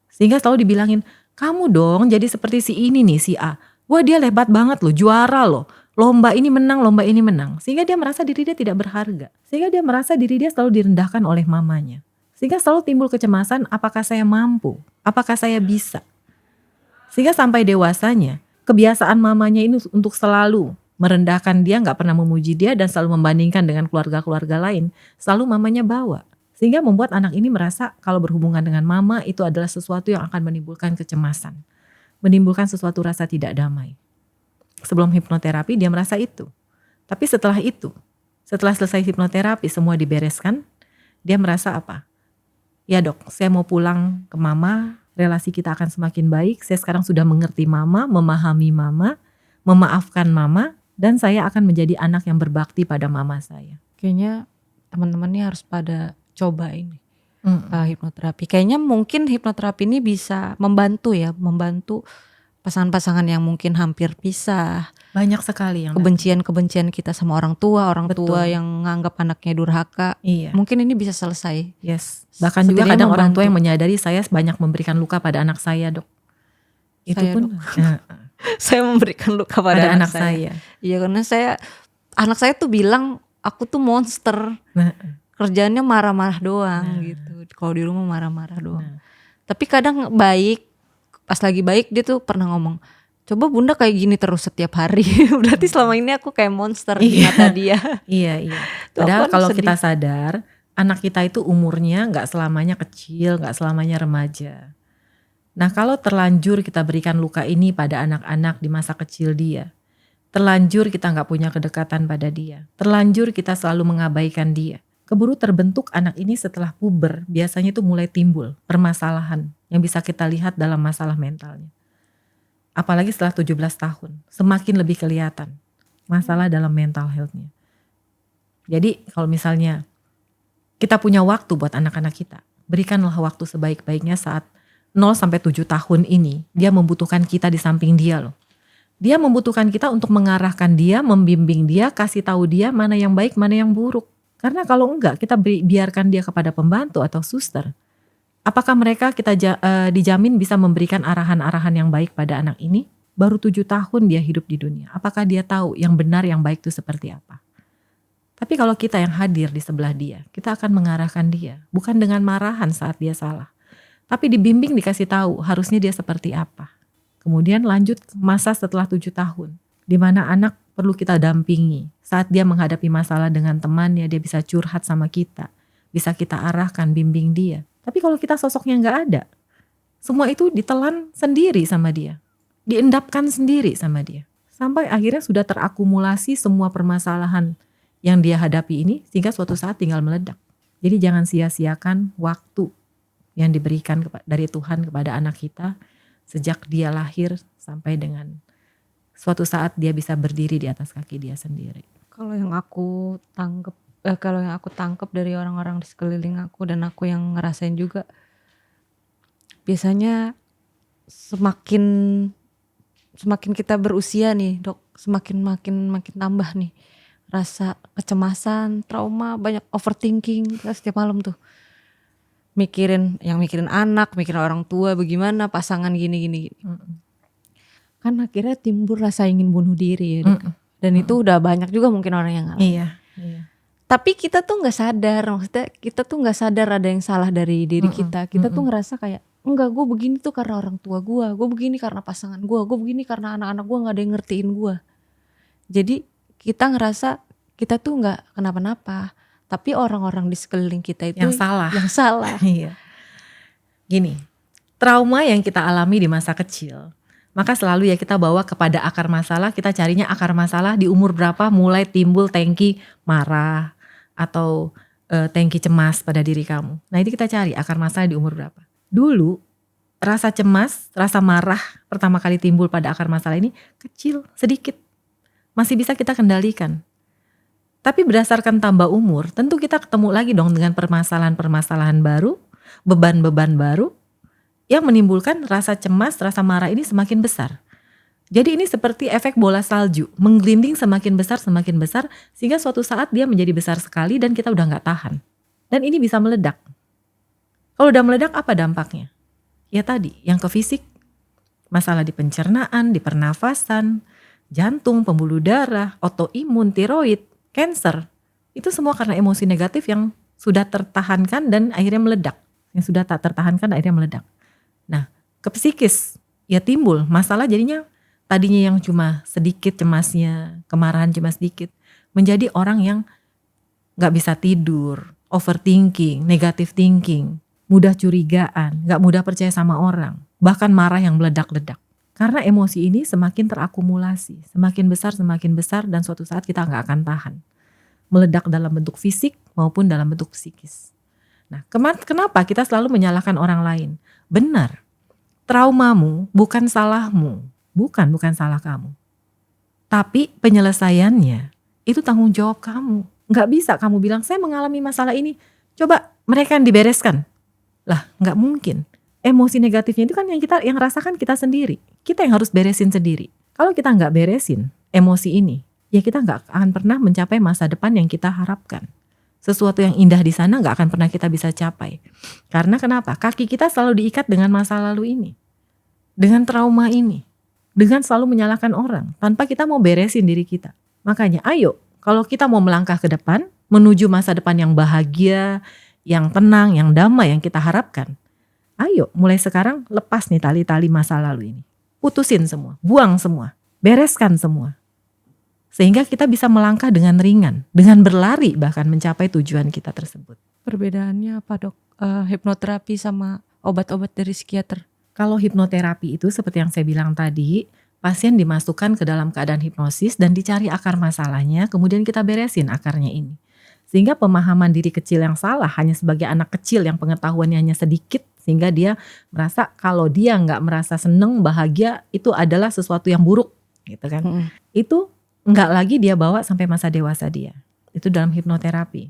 Sehingga selalu dibilangin, kamu dong jadi seperti si ini nih, si A. Wah dia hebat banget loh, juara loh. Lomba ini menang. Sehingga dia merasa diri dia tidak berharga. Sehingga dia merasa diri dia selalu direndahkan oleh mamanya. Sehingga selalu timbul kecemasan, apakah saya mampu? Apakah saya bisa? Sehingga sampai dewasanya, kebiasaan mamanya ini untuk selalu merendahkan dia, gak pernah memuji dia dan selalu membandingkan dengan keluarga-keluarga lain. Selalu mamanya bawa. Sehingga membuat anak ini merasa kalau berhubungan dengan mama itu adalah sesuatu yang akan menimbulkan kecemasan. Menimbulkan sesuatu rasa tidak damai. Sebelum hipnoterapi dia merasa itu. Tapi setelah itu, setelah selesai hipnoterapi semua dibereskan, dia merasa apa? Ya dok, saya mau pulang ke mama, relasi kita akan semakin baik. Saya sekarang sudah mengerti mama, memahami mama, memaafkan mama, dan saya akan menjadi anak yang berbakti pada mama saya. Kayaknya teman-teman ini harus pada coba ini hipnoterapi. Kayaknya mungkin hipnoterapi ini bisa membantu pasangan-pasangan yang mungkin hampir pisah. Banyak sekali yang kebencian kita sama orang tua yang nganggap anaknya durhaka. Iya. Mungkin ini bisa selesai. Yes. Bahkan juga kadang orang tua yang menyadari saya banyak memberikan luka pada anak saya dok. Itu saya, pun saya memberikan luka pada anak saya. Iya karena anak saya tuh bilang aku tuh monster. Kerjaannya marah-marah doang gitu. Kalau di rumah marah-marah doang. Tapi kadang baik, pas lagi baik dia tuh pernah ngomong, coba bunda kayak gini terus setiap hari. Berarti selama ini aku kayak monster di mata dia. Iya. Padahal kalau kita sadar, anak kita itu umurnya gak selamanya kecil, gak selamanya remaja. Nah kalau terlanjur kita berikan luka ini pada anak-anak di masa kecil dia, terlanjur kita gak punya kedekatan pada dia, terlanjur kita selalu mengabaikan dia, keburu terbentuk anak ini setelah puber, biasanya itu mulai timbul permasalahan yang bisa kita lihat dalam masalah mentalnya. Apalagi setelah 17 tahun, semakin lebih kelihatan masalah dalam mental health-nya. Jadi kalau misalnya kita punya waktu buat anak-anak kita, berikanlah waktu sebaik-baiknya saat 0-7 tahun ini, dia membutuhkan kita di samping dia loh. Dia membutuhkan kita untuk mengarahkan dia, membimbing dia, kasih tahu dia mana yang baik, mana yang buruk. Karena kalau enggak kita biarkan dia kepada pembantu atau suster, apakah mereka kita dijamin bisa memberikan arahan-arahan yang baik pada anak ini? Baru 7 tahun dia hidup di dunia. Apakah dia tahu yang benar yang baik itu seperti apa? Tapi kalau kita yang hadir di sebelah dia, kita akan mengarahkan dia. Bukan dengan marahan saat dia salah. Tapi dibimbing, dikasih tahu harusnya dia seperti apa. Kemudian lanjut masa setelah 7 tahun. Di mana anak perlu kita dampingi. Saat dia menghadapi masalah dengan temannya, dia bisa curhat sama kita. Bisa kita arahkan, bimbing dia. Tapi kalau kita sosoknya gak ada, semua itu ditelan sendiri sama dia. Diendapkan sendiri sama dia. Sampai akhirnya sudah terakumulasi semua permasalahan yang dia hadapi ini, sehingga suatu saat tinggal meledak. Jadi jangan sia-siakan waktu yang diberikan dari Tuhan kepada anak kita, sejak dia lahir sampai dengan suatu saat dia bisa berdiri di atas kaki dia sendiri. Kalau yang aku tangkap dari orang-orang di sekeliling aku dan aku yang ngerasain juga, biasanya semakin kita berusia nih dok, makin tambah nih rasa kecemasan, trauma, banyak overthinking. Kita setiap malam tuh mikirin anak, mikirin orang tua, bagaimana pasangan gini. Kan akhirnya timbul rasa ingin bunuh diri ya dok. Dan itu udah banyak juga mungkin orang yang ngalamin. Iya. Tapi kita tuh nggak sadar, maksudnya kita tuh nggak sadar ada yang salah dari diri kita. Kita tuh ngerasa kayak enggak, gue begini tuh karena orang tua gue begini karena pasangan gue begini karena anak-anak gue nggak ada yang ngertiin gue. Jadi kita ngerasa kita tuh nggak kenapa-napa, tapi orang-orang di sekeliling kita itu yang salah. Iya. Gini, trauma yang kita alami di masa kecil, maka selalu ya kita bawa kepada akar masalah. Kita carinya akar masalah di umur berapa mulai timbul tangki marah atau tangki cemas pada diri kamu. Nah itu kita cari akar masalah di umur berapa. Dulu rasa cemas, rasa marah pertama kali timbul pada akar masalah ini kecil, sedikit. Masih bisa kita kendalikan. Tapi berdasarkan tambah umur, tentu kita ketemu lagi dong dengan permasalahan-permasalahan baru, beban-beban baru yang menimbulkan rasa cemas, rasa marah ini semakin besar. Jadi ini seperti efek bola salju, menggelinding semakin besar sehingga suatu saat dia menjadi besar sekali dan kita udah gak tahan. Dan ini bisa meledak. Kalau udah meledak apa dampaknya? Ya tadi, yang ke fisik, masalah di pencernaan, di pernafasan, jantung, pembuluh darah, autoimun, tiroid, cancer. Itu semua karena emosi negatif yang sudah tertahankan dan akhirnya meledak. Yang sudah tak tertahankan akhirnya meledak. Nah, ke psikis, ya timbul masalah jadinya tadinya yang cuma sedikit cemasnya, kemarahan cuma sedikit, menjadi orang yang gak bisa tidur, overthinking, negative thinking, mudah curigaan, gak mudah percaya sama orang, bahkan marah yang meledak-ledak. Karena emosi ini semakin terakumulasi, semakin besar dan suatu saat kita gak akan tahan. Meledak dalam bentuk fisik maupun dalam bentuk psikis. Nah, kenapa kita selalu menyalahkan orang lain? Benar, traumamu bukan salahmu. Bukan salah kamu. Tapi penyelesaiannya itu tanggung jawab kamu. Gak bisa kamu bilang saya mengalami masalah ini, coba mereka yang dibereskan. Lah gak mungkin. Emosi negatifnya itu kan yang rasakan kita sendiri. Kita yang harus beresin sendiri. Kalau kita gak beresin emosi ini, ya kita gak akan pernah mencapai masa depan yang kita harapkan. Sesuatu yang indah di sana gak akan pernah kita bisa capai. Karena kenapa? Kaki kita selalu diikat dengan masa lalu ini. Dengan trauma ini. Dengan selalu menyalahkan orang tanpa kita mau beresin diri kita. Makanya ayo kalau kita mau melangkah ke depan menuju masa depan yang bahagia, yang tenang, yang damai yang kita harapkan. Ayo mulai sekarang lepas nih tali-tali masa lalu ini. Putusin semua, buang semua, bereskan semua. Sehingga kita bisa melangkah dengan ringan, dengan berlari bahkan mencapai tujuan kita tersebut. Perbedaannya apa dok? Hipnoterapi sama obat-obat dari psikiater? Kalau hipnoterapi itu seperti yang saya bilang tadi, pasien dimasukkan ke dalam keadaan hipnosis dan dicari akar masalahnya, kemudian kita beresin akarnya ini. Sehingga pemahaman diri kecil yang salah hanya sebagai anak kecil yang pengetahuannya hanya sedikit, sehingga dia merasa kalau dia nggak merasa seneng, bahagia, itu adalah sesuatu yang buruk gitu kan. Itu nggak lagi dia bawa sampai masa dewasa dia. Itu dalam hipnoterapi.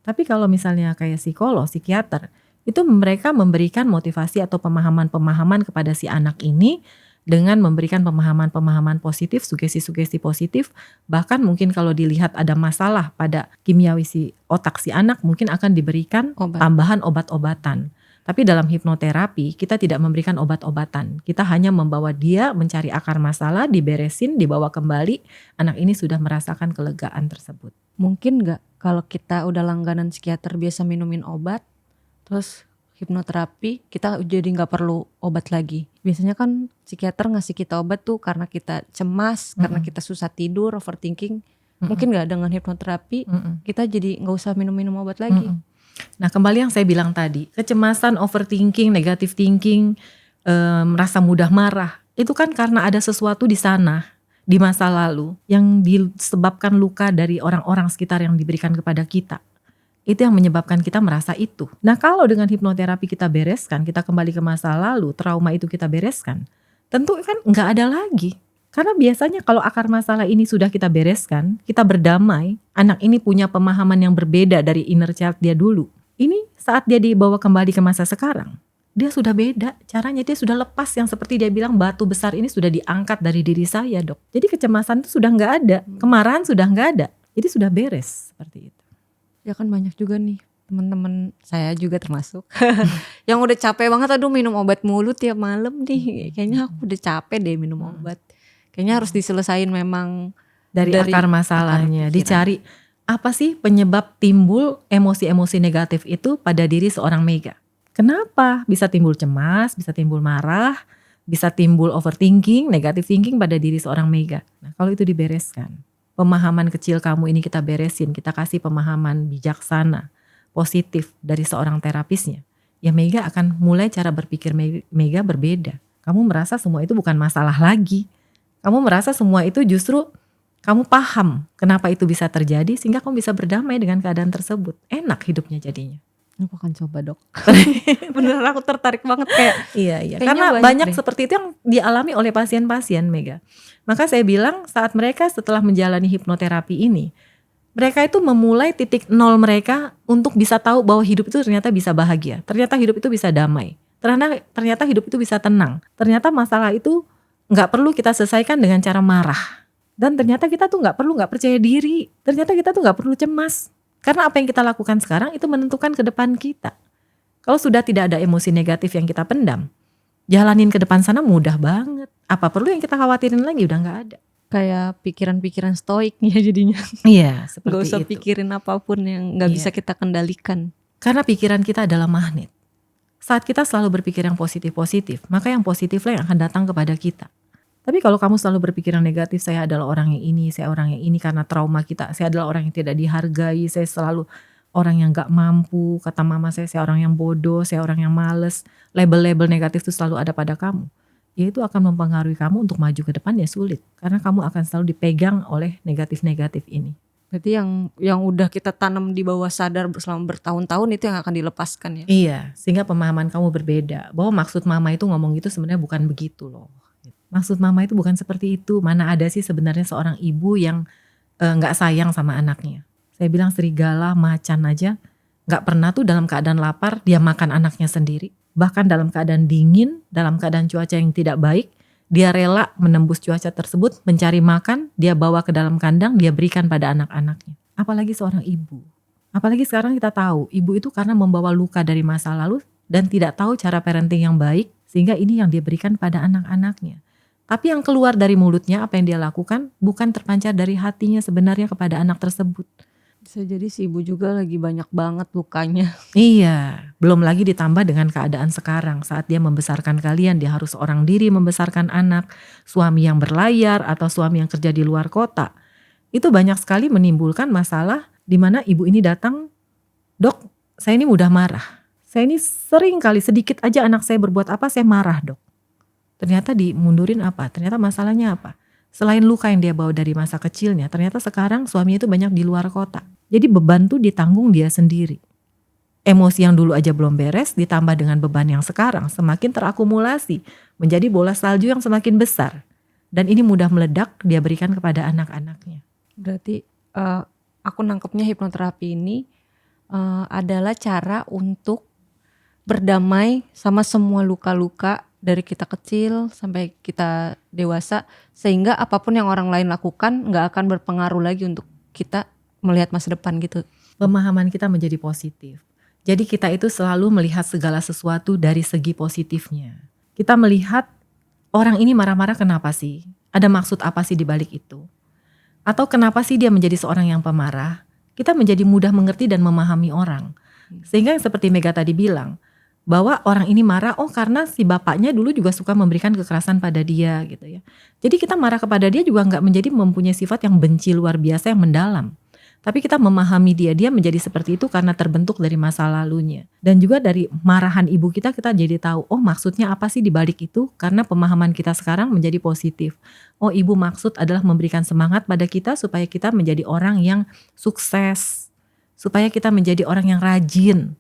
Tapi kalau misalnya kayak psikolog, psikiater, itu mereka memberikan motivasi atau pemahaman-pemahaman kepada si anak ini dengan memberikan pemahaman-pemahaman positif, sugesti-sugesti positif. Bahkan mungkin kalau dilihat ada masalah pada kimiawi si otak si anak, mungkin akan diberikan tambahan obat-obatan. Tapi dalam hipnoterapi kita tidak memberikan obat-obatan. Kita hanya membawa dia mencari akar masalah, diberesin, dibawa kembali. Anak ini sudah merasakan kelegaan tersebut. Mungkin gak kalau kita udah langganan psikiater biasa minumin obat, terus hipnoterapi kita jadi gak perlu obat lagi. Biasanya kan psikiater ngasih kita obat tuh karena kita cemas, karena kita susah tidur, overthinking. Mungkin gak dengan hipnoterapi kita jadi gak usah minum-minum obat lagi. Nah kembali yang saya bilang tadi, kecemasan, overthinking, negative thinking, merasa mudah marah, itu kan karena ada sesuatu di sana, di masa lalu yang disebabkan luka dari orang-orang sekitar yang diberikan kepada kita. Itu yang menyebabkan kita merasa itu. Nah kalau dengan hipnoterapi kita bereskan, kita kembali ke masa lalu, trauma itu kita bereskan, tentu kan gak ada lagi. Karena biasanya kalau akar masalah ini sudah kita bereskan, kita berdamai, anak ini punya pemahaman yang berbeda dari inner child dia dulu. Ini saat dia dibawa kembali ke masa sekarang, dia sudah beda caranya, dia sudah lepas yang seperti dia bilang batu besar ini sudah diangkat dari diri saya dok. Jadi kecemasan itu sudah nggak ada, kemarahan sudah nggak ada, jadi sudah beres seperti itu. Ya kan banyak juga nih teman-teman saya juga termasuk yang udah capek banget, aduh minum obat mulu tiap malam nih, kayaknya aku udah capek deh minum obat, kayaknya harus diselesain memang dari akar masalahnya, dicari apa sih penyebab timbul emosi-emosi negatif itu pada diri seorang Mega. Kenapa bisa timbul cemas, bisa timbul marah, bisa timbul overthinking, negative thinking pada diri seorang Mega. Nah, kalau itu dibereskan, pemahaman kecil kamu ini kita beresin, kita kasih pemahaman bijaksana, positif dari seorang terapisnya, ya Mega akan mulai cara berpikir Mega berbeda. Kamu merasa semua itu bukan masalah lagi. Kamu merasa semua itu justru kamu paham kenapa itu bisa terjadi sehingga kamu bisa berdamai dengan keadaan tersebut. Enak hidupnya jadinya. Aku akan coba dok. Beneran aku tertarik banget kayak. Iya. Karena banyak seperti itu yang dialami oleh pasien-pasien Mega. Maka saya bilang saat mereka setelah menjalani hipnoterapi ini, mereka itu memulai titik nol mereka untuk bisa tahu bahwa hidup itu ternyata bisa bahagia. Ternyata hidup itu bisa damai. Ternyata hidup itu bisa tenang. Ternyata masalah itu gak perlu kita selesaikan dengan cara marah. Dan ternyata kita tuh gak percaya diri. Ternyata kita tuh gak perlu cemas. Karena apa yang kita lakukan sekarang itu menentukan ke depan kita. Kalau sudah tidak ada emosi negatif yang kita pendam, jalanin ke depan sana mudah banget. Apa perlu yang kita khawatirin lagi, udah gak ada. Kayak pikiran-pikiran stoik ya jadinya. Iya, seperti itu. Gak usah pikirin apapun yang gak bisa kita kendalikan. Karena pikiran kita adalah magnet. Saat kita selalu berpikir yang positif-positif, maka yang positiflah yang akan datang kepada kita. Tapi kalau kamu selalu berpikiran negatif, saya adalah orang yang ini, saya orang yang ini karena trauma kita, saya adalah orang yang tidak dihargai, saya selalu orang yang gak mampu, kata mama saya orang yang bodoh, saya orang yang males, label-label negatif itu selalu ada pada kamu. Ya itu akan mempengaruhi kamu untuk maju ke depan ya sulit, karena kamu akan selalu dipegang oleh negatif-negatif ini. Berarti yang udah kita tanam di bawah sadar selama bertahun-tahun itu yang akan dilepaskan ya? Iya, sehingga pemahaman kamu berbeda, bahwa maksud mama itu ngomong gitu sebenarnya bukan begitu loh. Maksud mama itu bukan seperti itu. Mana ada sih sebenarnya seorang ibu yang gak sayang sama anaknya. Saya bilang serigala, macan aja gak pernah tuh dalam keadaan lapar dia makan anaknya sendiri. Bahkan dalam keadaan dingin, dalam keadaan cuaca yang tidak baik, dia rela menembus cuaca tersebut, mencari makan, dia bawa ke dalam kandang, dia berikan pada anak-anaknya. Apalagi seorang ibu. Apalagi sekarang kita tahu, ibu itu karena membawa luka dari masa lalu dan tidak tahu cara parenting yang baik, sehingga ini yang dia berikan pada anak-anaknya. Tapi yang keluar dari mulutnya, apa yang dia lakukan, bukan terpancar dari hatinya sebenarnya kepada anak tersebut. Bisa jadi si ibu juga lagi banyak banget lukanya. Iya, belum lagi ditambah dengan keadaan sekarang. Saat dia membesarkan kalian, dia harus seorang diri membesarkan anak. Suami yang berlayar atau suami yang kerja di luar kota. Itu banyak sekali menimbulkan masalah di mana ibu ini datang, dok, saya ini mudah marah. Saya ini sering kali sedikit aja anak saya berbuat apa, saya marah dok. Ternyata dimundurin apa? Ternyata masalahnya apa? Selain luka yang dia bawa dari masa kecilnya, ternyata sekarang suaminya itu banyak di luar kota. Jadi beban tuh ditanggung dia sendiri. Emosi yang dulu aja belum beres ditambah dengan beban yang sekarang semakin terakumulasi. Menjadi bola salju yang semakin besar. Dan ini mudah meledak dia berikan kepada anak-anaknya. Berarti aku nangkepnya hipnoterapi ini adalah cara untuk berdamai sama semua luka-luka dari kita kecil sampai kita dewasa, sehingga apapun yang orang lain lakukan gak akan berpengaruh lagi untuk kita melihat masa depan gitu. Pemahaman kita menjadi positif. Jadi kita itu selalu melihat segala sesuatu dari segi positifnya. Kita melihat orang ini marah-marah kenapa sih? Ada maksud apa sih di balik itu? Atau kenapa sih dia menjadi seorang yang pemarah? Kita menjadi mudah mengerti dan memahami orang. Sehingga yang seperti Mega tadi bilang, bahwa orang ini marah karena si bapaknya dulu juga suka memberikan kekerasan pada dia gitu ya. Jadi kita marah kepada dia juga gak menjadi mempunyai sifat yang benci luar biasa yang mendalam. Tapi kita memahami dia menjadi seperti itu karena terbentuk dari masa lalunya. Dan juga dari marahan ibu kita jadi tahu, maksudnya apa sih di balik itu? Karena pemahaman kita sekarang menjadi positif. Ibu maksud adalah memberikan semangat pada kita supaya kita menjadi orang yang sukses. Supaya kita menjadi orang yang rajin.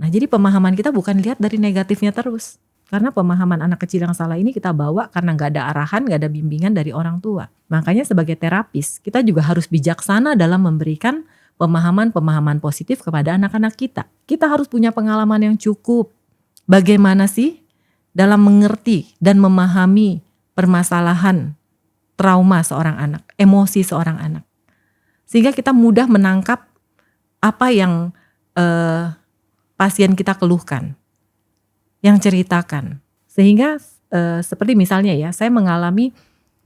Nah jadi pemahaman kita bukan lihat dari negatifnya terus. Karena pemahaman anak kecil yang salah ini kita bawa karena gak ada arahan, gak ada bimbingan dari orang tua. Makanya sebagai terapis kita juga harus bijaksana dalam memberikan pemahaman-pemahaman positif kepada anak-anak kita. Kita harus punya pengalaman yang cukup. bagaimana sih dalam mengerti dan memahami permasalahan trauma seorang anak, emosi seorang anak. Sehingga kita mudah menangkap apa yang pasien kita keluhkan, yang ceritakan. Sehingga seperti misalnya ya, saya mengalami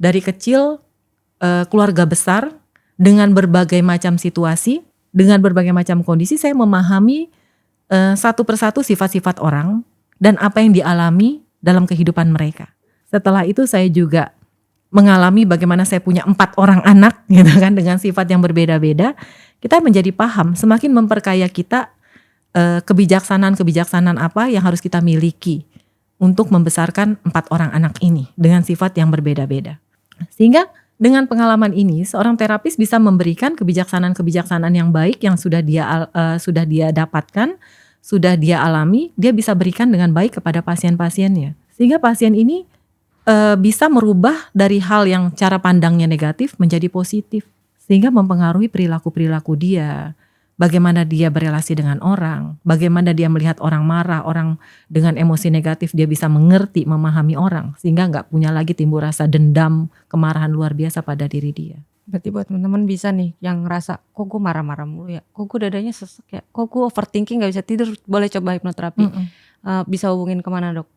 dari kecil keluarga besar dengan berbagai macam situasi, dengan berbagai macam kondisi, saya memahami satu persatu sifat-sifat orang dan apa yang dialami dalam kehidupan mereka. Setelah itu saya juga mengalami bagaimana saya punya 4 orang anak gitu kan, dengan sifat yang berbeda-beda. Kita menjadi paham, semakin memperkaya kita kebijaksanaan apa yang harus kita miliki untuk membesarkan 4 orang anak ini dengan sifat yang berbeda-beda. Sehingga dengan pengalaman ini seorang terapis bisa memberikan kebijaksanaan yang baik yang sudah dia dapatkan, sudah dia alami, dia bisa berikan dengan baik kepada pasien-pasiennya. Sehingga pasien ini bisa merubah dari hal yang cara pandangnya negatif menjadi positif. Sehingga mempengaruhi perilaku-perilaku dia, bagaimana dia berelasi dengan orang, bagaimana dia melihat orang marah, orang dengan emosi negatif dia bisa mengerti, memahami orang. Sehingga gak punya lagi timbul rasa dendam, kemarahan luar biasa pada diri dia. Berarti buat teman-teman bisa nih yang ngerasa, kok gue marah-marah mulu ya, kok gue dadanya sesek ya, kok gue overthinking gak bisa tidur, boleh coba hipnoterapi. Bisa hubungin kemana dok?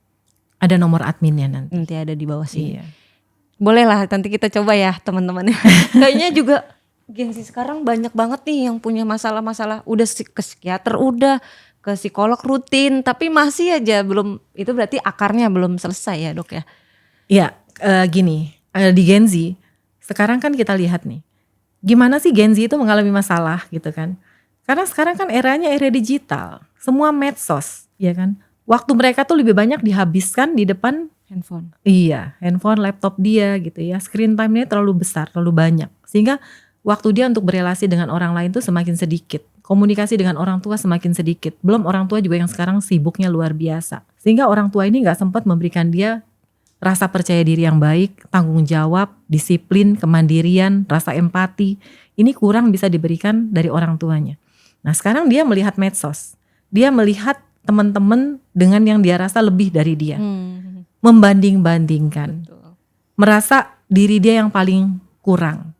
Ada nomor adminnya nanti. Nanti ada di bawah sini. Iya. Boleh lah nanti kita coba ya teman-teman. Kayaknya juga gengsi sekarang banyak banget nih yang punya masalah-masalah. Udah ke psikiater, udah ke psikolog rutin, tapi masih aja belum, itu berarti akarnya belum selesai ya dok ya? Iya, gini, di Gen Z, sekarang kan kita lihat nih, gimana sih Gen Z itu mengalami masalah gitu kan. Karena sekarang kan eranya era digital, semua medsos, ya kan. Waktu mereka tuh lebih banyak dihabiskan di depan handphone. Iya, handphone, laptop dia gitu ya. Screen time-nya terlalu besar, terlalu banyak. Sehingga waktu dia untuk berelasi dengan orang lain tuh semakin sedikit. Komunikasi dengan orang tua semakin sedikit. Belum orang tua juga yang sekarang sibuknya luar biasa. Sehingga orang tua ini gak sempat memberikan dia rasa percaya diri yang baik, tanggung jawab, disiplin, kemandirian, rasa empati. Ini kurang bisa diberikan dari orang tuanya. Nah sekarang dia melihat medsos. Dia melihat teman-teman dengan yang dia rasa lebih dari dia. Membanding-bandingkan. Betul. Merasa diri dia yang paling kurang.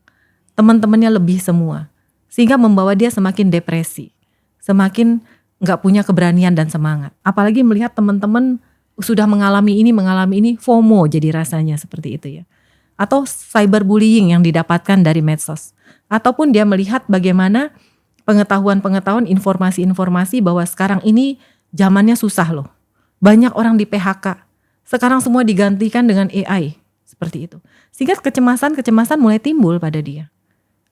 Teman-temannya lebih semua. Sehingga membawa dia semakin depresi. Semakin gak punya keberanian dan semangat. Apalagi melihat teman-teman sudah mengalami ini, FOMO jadi rasanya seperti itu ya. Atau cyberbullying yang didapatkan dari medsos. Ataupun dia melihat bagaimana pengetahuan-pengetahuan, informasi-informasi bahwa sekarang ini zamannya susah loh. Banyak orang di PHK. Sekarang semua digantikan dengan AI. Seperti itu. Sehingga kecemasan mulai timbul pada dia.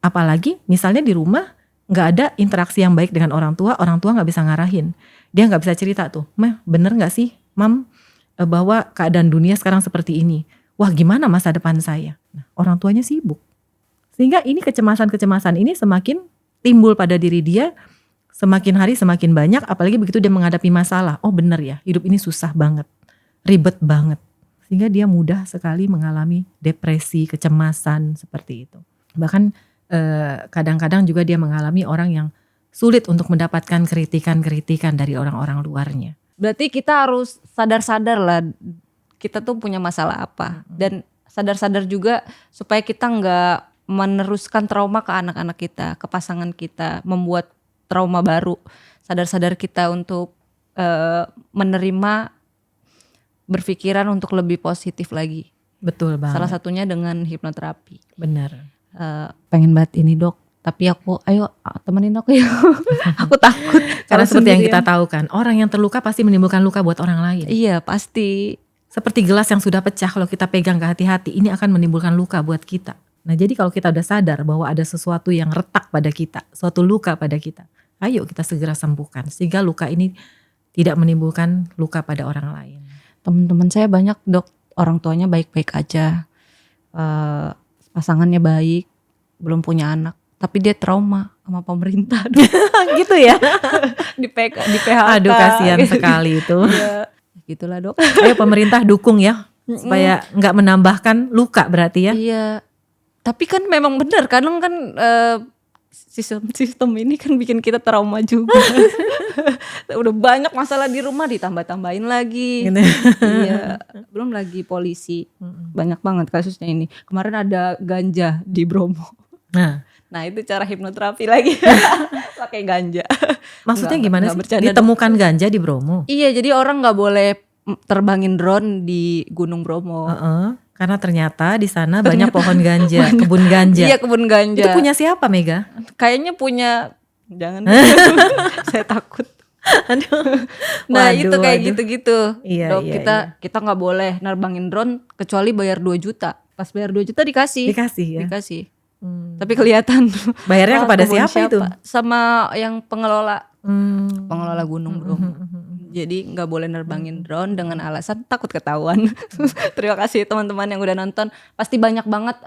Apalagi misalnya di rumah gak ada interaksi yang baik dengan orang tua gak bisa ngarahin. Dia gak bisa cerita tuh, "Mah bener gak sih Mam bahwa keadaan dunia sekarang seperti ini? Wah gimana masa depan saya?" Nah, orang tuanya sibuk. Sehingga ini kecemasan ini semakin timbul pada diri dia. Semakin hari semakin banyak, apalagi begitu dia menghadapi masalah. Oh bener ya, hidup ini susah banget, ribet banget. Sehingga dia mudah sekali mengalami depresi, kecemasan seperti itu. Bahkan kadang-kadang juga dia mengalami orang yang sulit untuk mendapatkan kritikan-kritikan dari orang-orang luarnya. Berarti kita harus sadar-sadar lah kita tuh punya masalah apa. Dan sadar-sadar juga supaya kita gak meneruskan trauma ke anak-anak kita, ke pasangan kita, membuat trauma baru. Sadar-sadar kita untuk menerima, berpikiran untuk lebih positif lagi. Betul banget. Salah satunya dengan hipnoterapi. Benar. Pengen banget ini dok, tapi aku ayo temenin aku ya. Aku takut. Karena seperti yang kita tahu kan, orang yang terluka pasti menimbulkan luka buat orang lain. Iya pasti. Seperti gelas yang sudah pecah, kalau kita pegang ke hati-hati, ini akan menimbulkan luka buat kita. Nah jadi kalau kita udah sadar bahwa ada sesuatu yang retak pada kita, suatu luka pada kita, ayo kita segera sembuhkan. Sehingga luka ini tidak menimbulkan luka pada orang lain. Teman-teman saya banyak dok, orang tuanya baik-baik aja. Pasangannya baik, belum punya anak, tapi dia trauma sama pemerintah. Gitu ya. di PHK. Aduh kasihan sekali itu. Ya, gitulah dok. Ayo pemerintah dukung ya, supaya nggak menambahkan luka berarti ya. Iya, tapi kan memang benar kadang kan sistem ini kan bikin kita trauma juga. Udah banyak masalah di rumah ditambah-tambahin lagi. Gitu. Iya, belum lagi polisi. Banyak banget kasusnya ini. Kemarin ada ganja di Bromo. Nah itu cara hipnoterapi lagi. Pakai ganja. Maksudnya Nggak, gimana nggak sih? bercanda, Ditemukan ganja di Bromo? Iya, jadi orang nggak boleh terbangin drone di Gunung Bromo. Karena ternyata di sana banyak pohon ganja, kebun ganja. Iya, kebun ganja. Itu punya siapa, Mega? Kayaknya punya, jangan. Saya takut. Nah, Waduh, itu kayak waduh. gitu-gitu. Iya, Dok, iya, kita nggak boleh nerbangin drone kecuali bayar 2 juta. Pas bayar 2 juta dikasih. Dikasih ya. Dikasih. Tapi kelihatan. Bayarnya kepada kebun siapa itu? Sama yang pengelola Gunung Bromo. Hmm. Jadi nggak boleh nerbangin drone dengan alasan takut ketahuan. Terima kasih teman-teman yang udah nonton. Pasti banyak banget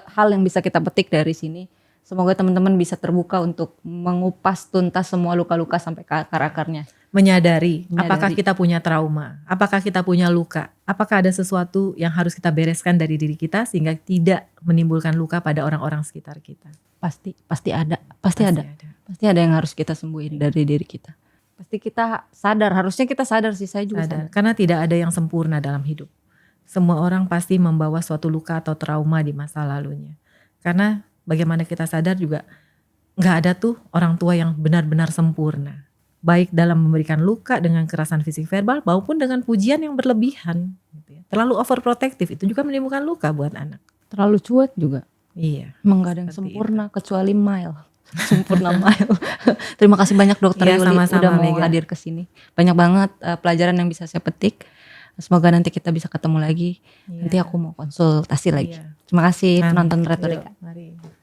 hal yang bisa kita petik dari sini. Semoga teman-teman bisa terbuka untuk mengupas tuntas semua luka-luka sampai ke akar-akarnya. Menyadari apakah kita punya trauma, apakah kita punya luka, apakah ada sesuatu yang harus kita bereskan dari diri kita sehingga tidak menimbulkan luka pada orang-orang sekitar kita. Pasti ada yang harus kita sembuhin dari diri kita. Pasti kita sadar, harusnya kita sadar sih, saya juga sadar. Karena tidak ada yang sempurna dalam hidup. Semua orang pasti membawa suatu luka atau trauma di masa lalunya. Karena bagaimana kita sadar juga nggak ada tuh orang tua yang benar-benar sempurna. Baik dalam memberikan luka dengan kekerasan fisik verbal maupun dengan pujian yang berlebihan. Terlalu overprotective itu juga menimbulkan luka buat anak. Terlalu cuek juga. Iya. Emang gak ada yang sempurna kecuali Mile. Sempurna Mile. Terima kasih banyak Dokter Yuli udah mau hadir ke sini. Banyak banget pelajaran yang bisa saya petik. Semoga nanti kita bisa ketemu lagi. Nanti aku mau konsultasi lagi. Terima kasih penonton Retorika. Mari.